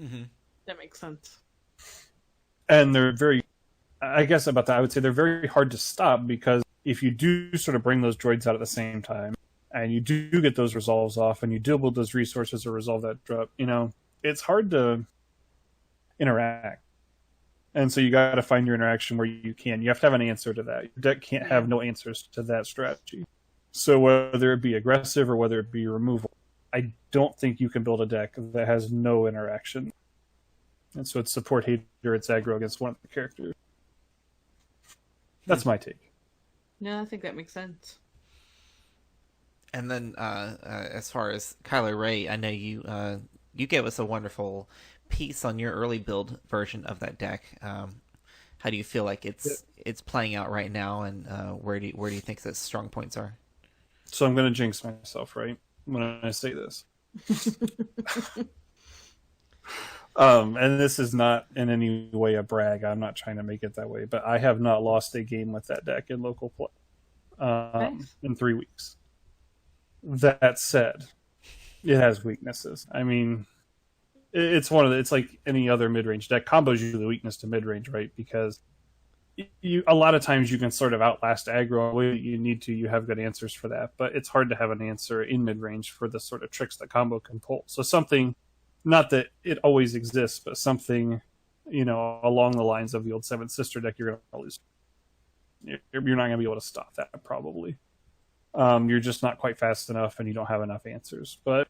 A: Mm-hmm.
B: That makes sense.
C: And they're very, I guess about that, I would say they're very hard to stop, because if you do sort of bring those droids out at the same time, and you do get those resolves off, and you do build those resources to resolve that drop, it's hard to interact. And so you got to find your interaction where you can. You have to have an answer to that. Your deck can't have no answers to that strategy. So whether it be aggressive or whether it be removal, I don't think you can build a deck that has no interaction. And so it's support hater, it's aggro against one of the characters. That's my take.
B: No, I think that makes sense.
A: And then as far as Kylee Ray, I know you gave us a wonderful piece on your early build version of that deck. How do you feel like it's playing out right now, and where do you think the strong points are?
C: So I'm going to jinx myself, right, when I say this. And this is not in any way a brag. I'm not trying to make it that way, but I have not lost a game with that deck in local play in 3 weeks. That said, it has weaknesses. I mean, it's like any other mid-range deck. Combo's usually the weakness to mid-range, right? Because a lot of times you can sort of outlast aggro the way that you need to. You have good answers for that, but it's hard to have an answer in mid-range for the sort of tricks that combo can pull. So something, not that it always exists, but something, along the lines of the old Seven Sister deck, you're going to lose. You're not going to be able to stop that, probably. You're just not quite fast enough, and you don't have enough answers. But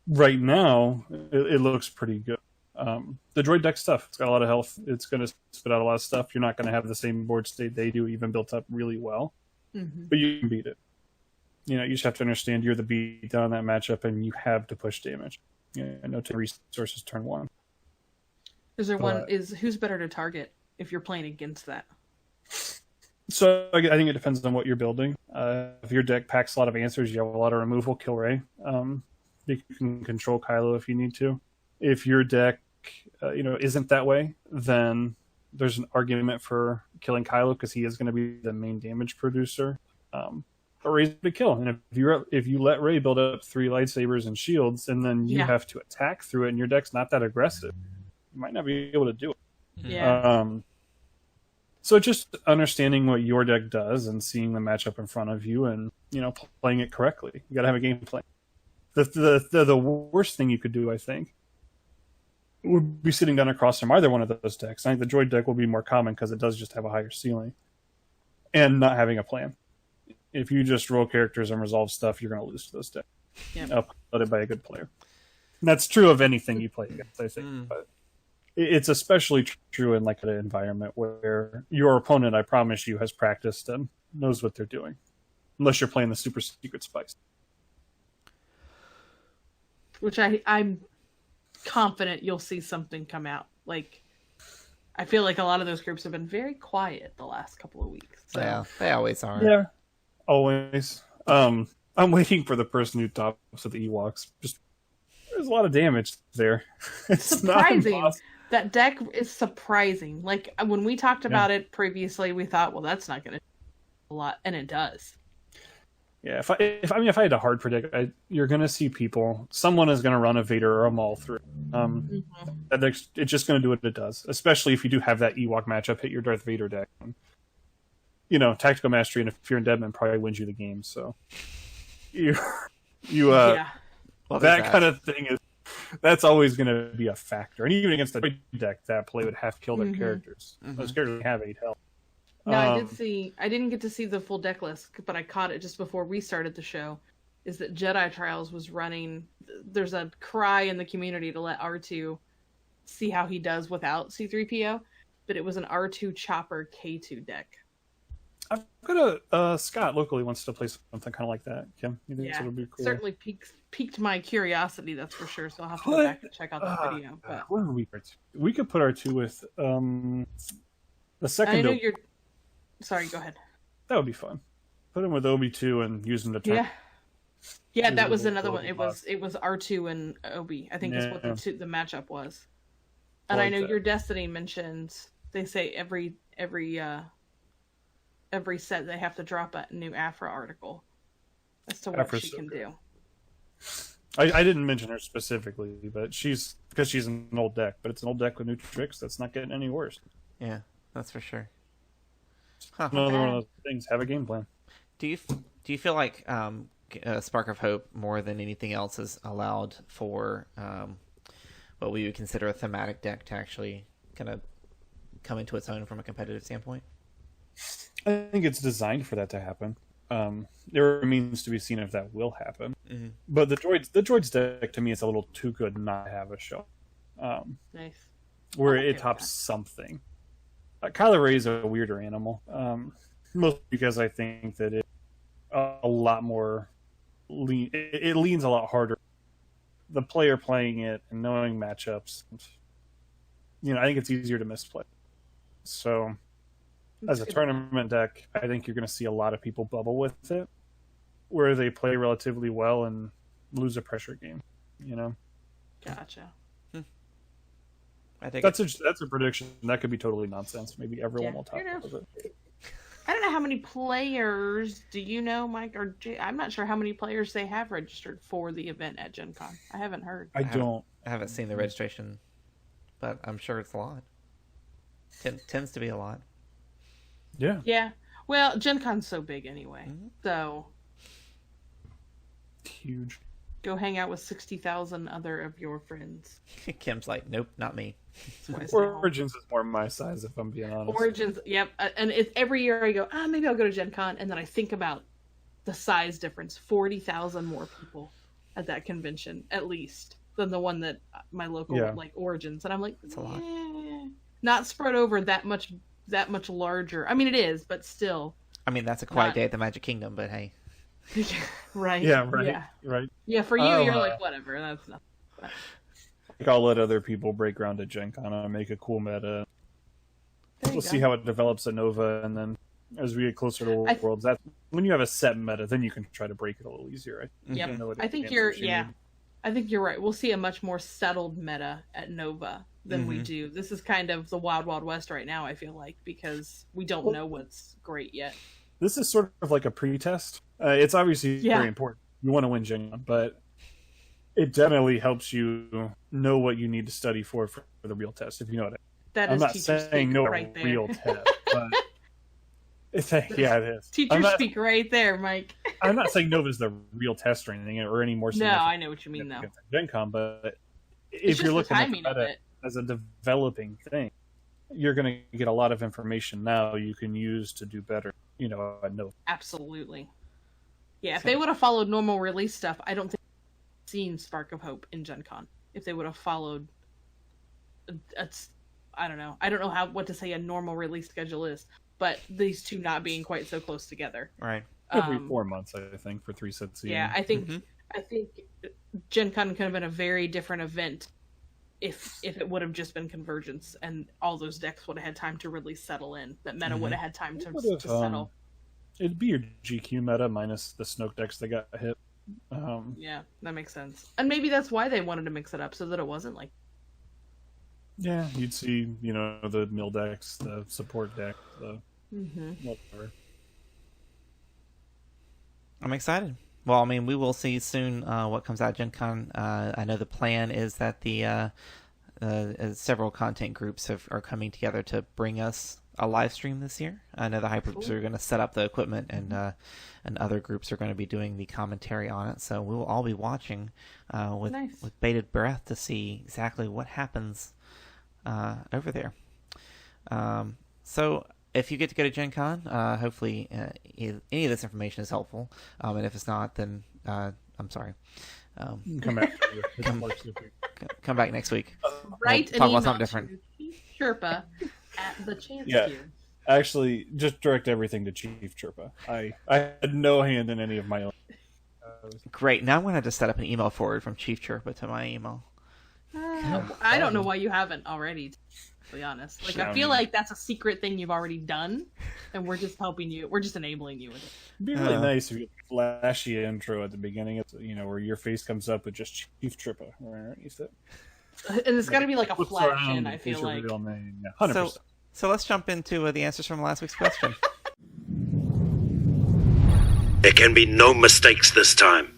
C: right now, it looks pretty good. The droid deck stuff, it's got a lot of health. It's going to spit out a lot of stuff. You're not going to have the same board state they do, even built up really well. Mm-hmm. But you can beat it. You just have to understand you're the beat down that matchup, and you have to push damage. No resources turn one.
B: Is there one? Who's better to target if you're playing against that?
C: So I think it depends on what you're building. If your deck packs a lot of answers, you have a lot of removal, kill Ray. You can control Kylo if you need to. If your deck, isn't that way, then there's an argument for killing Kylo, because he is going to be the main damage producer. But Ray's the kill, and if you let Ray build up 3 lightsabers and shields, and then you have to attack through it, and your deck's not that aggressive, you might not be able to do it.
B: Yeah.
C: So just understanding what your deck does and seeing the matchup in front of you, and playing it correctly. You got to have a game plan. The worst thing you could do, I think, would be sitting down across from either one of those decks. I think the droid deck will be more common because it does just have a higher ceiling, and not having a plan. If you just roll characters and resolve stuff, you're going to lose to those decks. Led by a good player. And that's true of anything you play against, I think. But it's especially true in like an environment where your opponent, I promise you, has practiced and knows what they're doing. Unless you're playing the super secret spice.
B: Which I'm confident you'll see something come out. Like, I feel like a lot of those groups have been very quiet the last couple of weeks. So.
A: Yeah, they always are.
C: Yeah, always. I'm waiting for the person who tops with the Ewoks. There's a lot of damage there. It's
B: surprising.
C: Not
B: that deck is surprising. Like, when we talked about it previously, we thought, well, that's not going to do a lot, and it does.
C: Yeah, if I had to hard predict, you're going to see people. Someone is going to run a Vader or a Maul through. It's just going to do what it does. Especially if you do have that Ewok matchup hit your Darth Vader deck. Tactical mastery and Fear and Deadman probably wins you the game. So, that kind of thing that's always going to be a factor. And even against the droid deck, that play would have to kill their characters. Those characters have 8 health.
B: No, I didn't get to see the full deck list, but I caught it just before we started the show, is that Jedi Trials was running, there's a cry in the community to let R2 see how he does without C-3PO, but it was an R2 Chopper K2 deck.
C: I've got a Scott locally wants to play something kind of like that. Kim, you think it would be cool?
B: Certainly piqued my curiosity, that's for sure, so I'll have to go back and check out that video. But...
C: What would we could put R2 with the second...
B: I know you're... Sorry, go ahead.
C: That would be fun. Put him with Obi 2 and use him to turn.
B: Yeah, that was another one. It was R2 and Obi. I think that's what the matchup was. And I know your Destiny mentions, they say every every set they have to drop a new Afra article as to what she can do.
C: I didn't mention her specifically, but because she's an old deck, but it's an old deck with new tricks that's not getting any worse.
A: Yeah, that's for sure.
C: Another one of those things. Have a game plan.
A: Do you feel like Spark of Hope more than anything else has allowed for what we would consider a thematic deck to actually kind of come into its own from a competitive standpoint?
C: I think it's designed for that to happen. There remains to be seen if that will happen.
A: Mm-hmm.
C: But the droids deck to me is a little too good not to have a show.
B: Nice.
C: Where it tops something. Kylee Ray is a weirder animal. Mostly because I think that it's a lot more it leans a lot harder. The player playing it and knowing matchups, I think it's easier to misplay. So, as a tournament deck, I think you're going to see a lot of people bubble with it, where they play relatively well and lose a pressure game.
B: Gotcha.
A: I think
C: that's a prediction. That could be totally nonsense. Maybe everyone will talk about it.
B: I don't know how many players. Do you know, Mike or Jay? I'm not sure how many players they have registered for the event at GenCon. I haven't heard.
C: I
A: haven't seen the registration, but I'm sure it's a lot. Tends to be a lot.
C: Yeah.
B: Yeah. Well, GenCon's so big anyway, so
C: huge.
B: Go hang out with 60,000 other of your friends.
A: Kim's like, nope, not me.
C: Origins is more my size, if I'm being honest.
B: Origins, yep. And it's every year I go, maybe I'll go to Gen Con, and then I think about the size difference. 40,000 more people at that convention, at least, than the one that my local, Origins. And I'm like,
A: it's a lot.
B: Not spread over that much larger. I mean, it is, but still.
A: I mean, that's a quiet day at the Magic Kingdom, but hey.
B: Right.
C: Yeah, right.
B: Yeah.
C: Right.
B: Yeah, for you, you're like, whatever. That's nothing. But...
C: I'll let other people break ground at Gen Con and make a cool meta. We'll see how it develops at Nova, and then as we get closer to Worlds, that's when you have a set meta, then you can try to break it a little easier.
B: Yep. I think you're right. We'll see a much more settled meta at Nova than we do. This is kind of the Wild Wild West right now, I feel like, because we don't know what's great yet.
C: This is sort of like a pre-test. It's obviously very important. You want to win Gen Con, but it definitely helps you know what you need to study for the real test, if you know what I'm not saying no right real test, but it is.
B: Teacher speak right there, Mike.
C: I'm not saying Nova's the real test or anything, or any more.
B: No, I know what you mean, though.
C: Gen Con, but if you're looking at it as a developing thing, you're going to get a lot of information now you can use to do better. At Nova.
B: Absolutely. Yeah, if they would have followed normal release stuff, I don't think I've seen Spark of Hope in Gen Con. If they would have followed, I don't know. I don't know what to say a normal release schedule is, but these two not being quite so close together.
A: Right.
C: Every 4 months, I think, for 3 sets.
B: Yeah, I think Gen Con could have been a very different event if it would have just been Convergence and all those decks would have had time to really settle in. That meta would have had time to settle.
C: It'd be your GQ meta minus the Snoke decks that got hit.
B: Yeah, that makes sense. And maybe that's why they wanted to mix it up, so that it wasn't like...
C: Yeah, you'd see, the mill decks, the support deck, the whatever.
A: I'm excited. Well, I mean, we will see soon what comes out of Gen Con. I know the plan is that the several content groups are coming together to bring us a live stream this year. I know the hyper groups are going to set up the equipment, and other groups are going to be doing the commentary on it. So we will all be watching with bated breath to see exactly what happens over there. So if you get to go to Gen Con, hopefully any of this information is helpful. And if it's not, then I'm sorry.
C: Come back.
A: Come back next week.
B: Write
A: talk about something different.
B: Sherpa at the chance
C: to. Actually, just direct everything to Chief Chirpa. I had no hand in any of my own.
A: Great. Now I'm going to have to set up an email forward from Chief Chirpa to my email.
B: I don't know why you haven't already, to be honest. Like, I feel like that's a secret thing you've already done, and we're just helping you. We're just enabling you with it.
C: It'd be really nice if you flashy intro at the beginning, where your face comes up with just Chief Chirpa underneath it.
B: And it's got to be like a flash in, I feel like.
C: Real name. Yeah, 100%.
A: So let's jump into the answers from last week's question.
G: There can be no mistakes this time.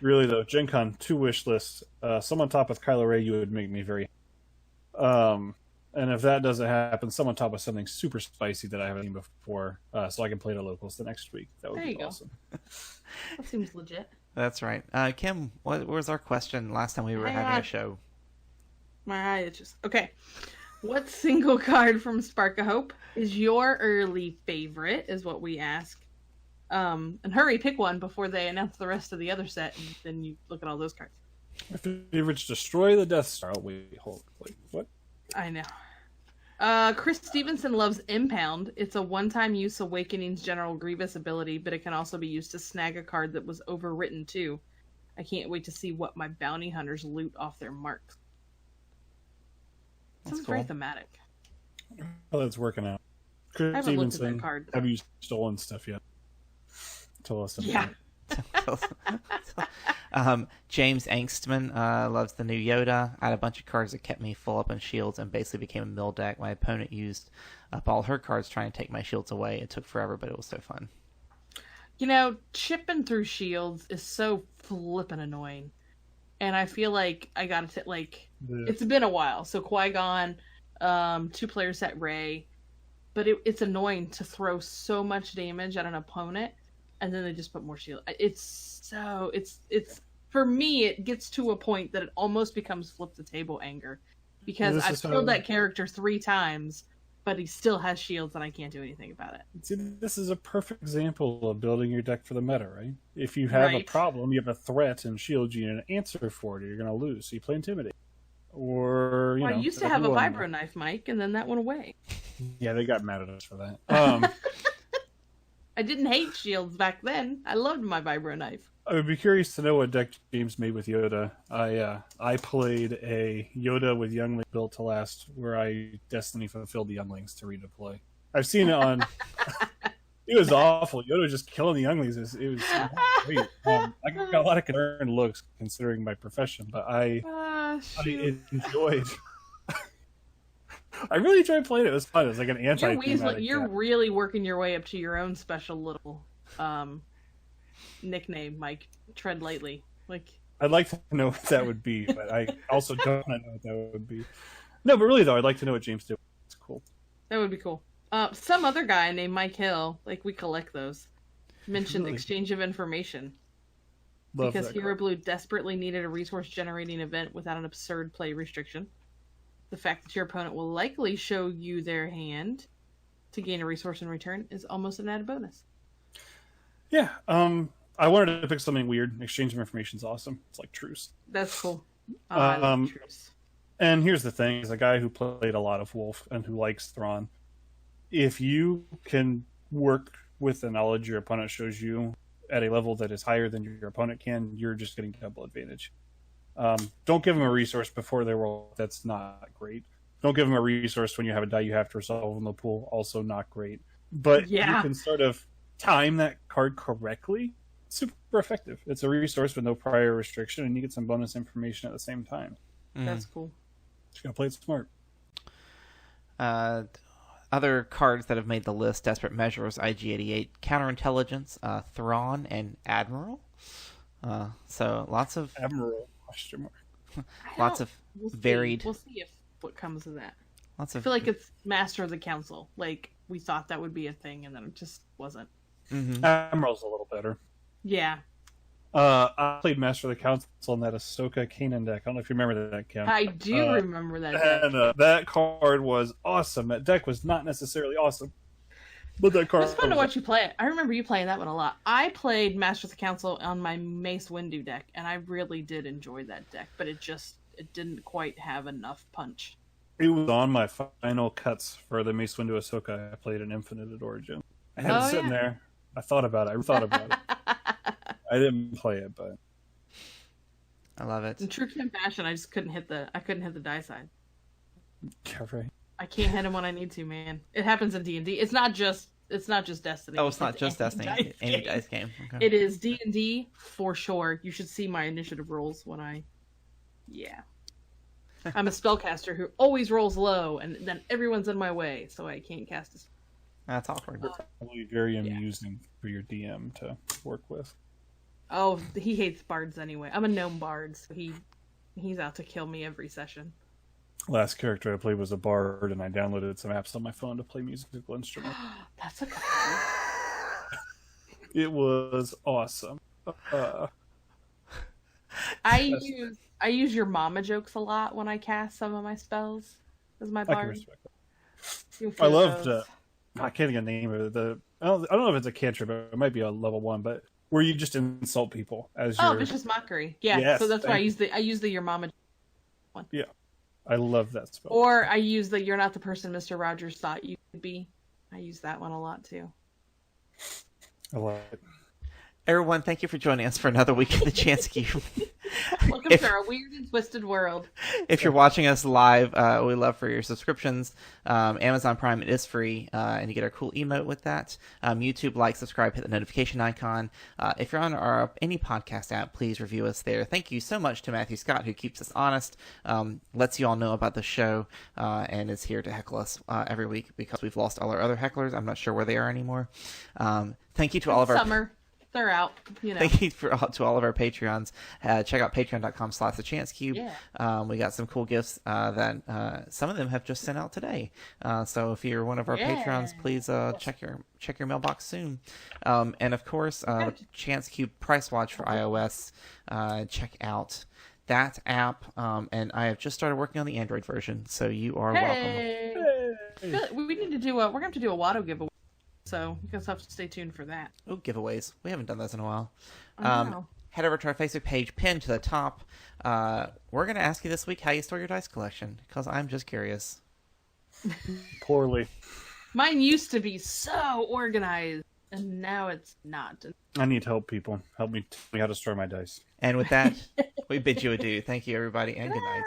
C: Really though, GenCon 2 wish lists. Some on top with Kylee Ray, you would make me very. And if that doesn't happen, some on top with something super spicy that I haven't seen before, so I can play the locals the next week. That would be awesome.
B: That seems legit.
A: That's right. Kim, what was our question last time we were having a show?
B: My eye itches. Okay. What single card from Spark of Hope is your early favorite, is what we ask. And hurry, pick one before they announce the rest of the other set, and then you look at all those cards.
C: My favorite's Destroy the Death Star. Oh, wait, hold. Wait, what?
B: I know. Chris Stevenson loves Impound. It's a one-time use Awakening's General Grievous ability, but it can also be used to snag a card that was overwritten, too. I can't wait to see what my bounty hunters loot off their marks. Sounds very thematic.
C: Oh, that's working out. Chris
B: I haven't looked at
C: Stevenson,
B: that card.
C: have you stolen stuff yet? Tell us about
B: it.
A: James Angstman loves the new Yoda. I had a bunch of cards that kept me full up on shields and basically became a mill deck. My opponent used up all her cards trying to take my shields away. It took forever, but it was so fun.
B: You know, chipping through shields is so flippin' annoying. And I feel like I gotta it's been a while. So Qui-Gon, 2-player set Rey, but it's annoying to throw so much damage at an opponent, and then they just put more shield. It's for me, it gets to a point that it almost becomes flip the table anger, because I've killed that character 3 times, but he still has shields and I can't do anything about it.
C: See, this is a perfect example of building your deck for the meta, right? If you have a problem, you have a threat and shield, you need an answer for it, or you're going to lose. So you play Intimidate. Or,
B: I used to have a Vibro Knife, Mike, and then that went away.
C: Yeah, they got mad at us for that.
B: I didn't hate shields back then. I loved my Vibro Knife.
C: I would be curious to know what deck James made with Yoda. I played a Yoda with Youngling built to last, where I Destiny fulfilled the Younglings to redeploy. I've seen it on. It was awful. Yoda was just killing the Younglings. It was great. I got a lot of concerned looks considering my profession, but I enjoyed. I really enjoyed playing it. It was fun. It was like an anti-thematic.
B: You're really working your way up to your own special little nickname, Mike. Tread lightly.
C: I'd like to know what that would be, but I also don't know what that would be. No, but really though, I'd like to know what James did. It's cool.
B: That would be cool. Some other guy named Mike Hill, we collect those, mentioned really? Exchange of information. Love because Hero Blue desperately needed a resource generating event without an absurd play restriction. The fact that your opponent will likely show you their hand to gain a resource in return is almost an added bonus.
C: Yeah, I wanted to pick something weird. Exchange of information is awesome. It's like Truce.
B: That's cool. I love Truce.
C: And here's the thing: as a guy who played a lot of Wolf and who likes Thrawn, if you can work with the knowledge your opponent shows you at a level that is higher than your opponent can, you're just getting double advantage. Don't give them a resource before they roll. That's not great. Don't give them a resource when you have a die you have to resolve in the pool. Also not great. But you can sort of time that card correctly. Super effective. It's a resource with no prior restriction, and you get some bonus information at the same time.
B: That's cool.
C: Just gotta play it smart.
A: Other cards that have made the list: Desperate Measures, IG-88, Counterintelligence, Thrawn, and Admiral. So lots of
C: Admiral question mark.
A: Lots of varied.
B: We'll see if what comes of that.
A: I
B: feel like it's Master of the Council. We thought that would be a thing, and then it just wasn't.
C: Mm-hmm. Admiral's a little better.
B: Yeah.
C: I played Master of the Council on that Ahsoka Kanan deck. I don't know if you remember that, Kim.
B: I do remember that deck.
C: And that card was awesome. That deck was not necessarily awesome, but that card.
B: It's fun to watch you play it. I remember you playing that one a lot. I played Master of the Council on my Mace Windu deck, and I really did enjoy that deck, but it didn't quite have enough punch.
C: It was on my final cuts for the Mace Windu Ahsoka. I played an Infinite at Origin. I had it sitting there. I thought about it. I didn't play it, but
A: I love it.
B: In true Kim fashion, I just couldn't hit the die side.
C: Yeah, right.
B: I can't hit him when I need to, man. It happens in D&D. It's not just Destiny.
A: Oh, it's not just Destiny. Any dice game. Okay.
B: It is D&D for sure. You should see my initiative rolls when I. Yeah. I'm a spellcaster who always rolls low, and then everyone's in my way, so I can't cast a.
A: That's awkward.
C: Probably very amusing for your DM to work with.
B: Oh, he hates bards anyway. I'm a gnome bard, so he's out to kill me every session.
C: Last character I played was a bard, and I downloaded some apps on my phone to play musical instruments.
B: That's a good one.
C: It was awesome.
B: I use your mama jokes a lot when I cast some of my spells as my
C: I can
B: bard.
C: respect that.
B: You'll
C: I
B: feel
C: loved.
B: those.
C: I can't even name it. I don't know if it's a cantrip, but it might be a level 1. But where you just insult people as your
B: vicious mockery. Yeah,
C: Yes,
B: so that's why
C: thank
B: I use the your mama one.
C: Yeah, I love that spell.
B: Or I use the you're not the person Mr. Rogers thought you could be. I use that one a lot too.
C: I love it.
A: Everyone, thank you for joining us for another week of the Chance Cube.
B: Welcome to our weird and twisted world.
A: If you're watching us live, we love for your subscriptions. Amazon Prime, it is free, and you get our cool emote with that. YouTube, like, subscribe, hit the notification icon. If you're on any podcast app, please review us there. Thank you so much to Matthew Scott, who keeps us honest, lets you all know about the show, and is here to heckle us every week because we've lost all our other hecklers. I'm not sure where they are anymore. Thank you to all of our...
B: Summer. They're out,
A: Thank you to all of our Patreons. Check out patreon.com/thechancecube.
B: Yeah.
A: We got some cool gifts that some of them have just sent out today. So if you're one of our Patreons, please check your mailbox soon. And of course, Chance Cube Price Watch for iOS. Check out that app. And I have just started working on the Android version, so you are welcome.
B: Good. We need to do we're going to have to do a Watto giveaway. So you guys have to stay tuned for that.
A: Oh, giveaways. We haven't done those in a while.
B: Know.
A: Head over to our Facebook page, pinned to the top. We're going to ask you this week how you store your dice collection, because I'm just curious.
C: Poorly.
B: Mine used to be so organized, and now it's not.
C: I need help, people. Help me tell me how to store my dice.
A: And with that, we bid you adieu. Thank you, everybody, and good night.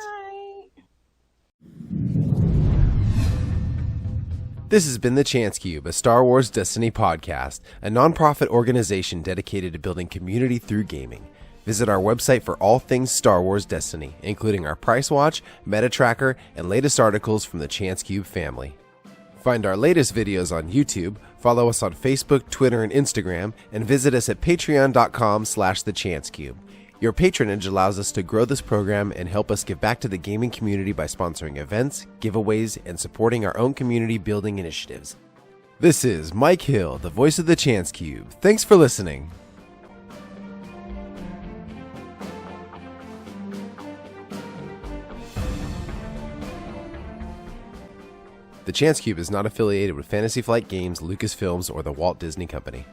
H: This has been The Chance Cube, a Star Wars Destiny podcast, a non-profit organization dedicated to building community through gaming. Visit our website for all things Star Wars Destiny, including our Price Watch, Meta Tracker, and latest articles from the Chance Cube family. Find our latest videos on YouTube, follow us on Facebook, Twitter, and Instagram, and visit us at patreon.com/thechancecube. Your patronage allows us to grow this program and help us give back to the gaming community by sponsoring events, giveaways, and supporting our own community building initiatives. This is Mike Hill, the voice of the Chance Cube. Thanks for listening. The Chance Cube is not affiliated with Fantasy Flight Games, Lucasfilms, or the Walt Disney Company.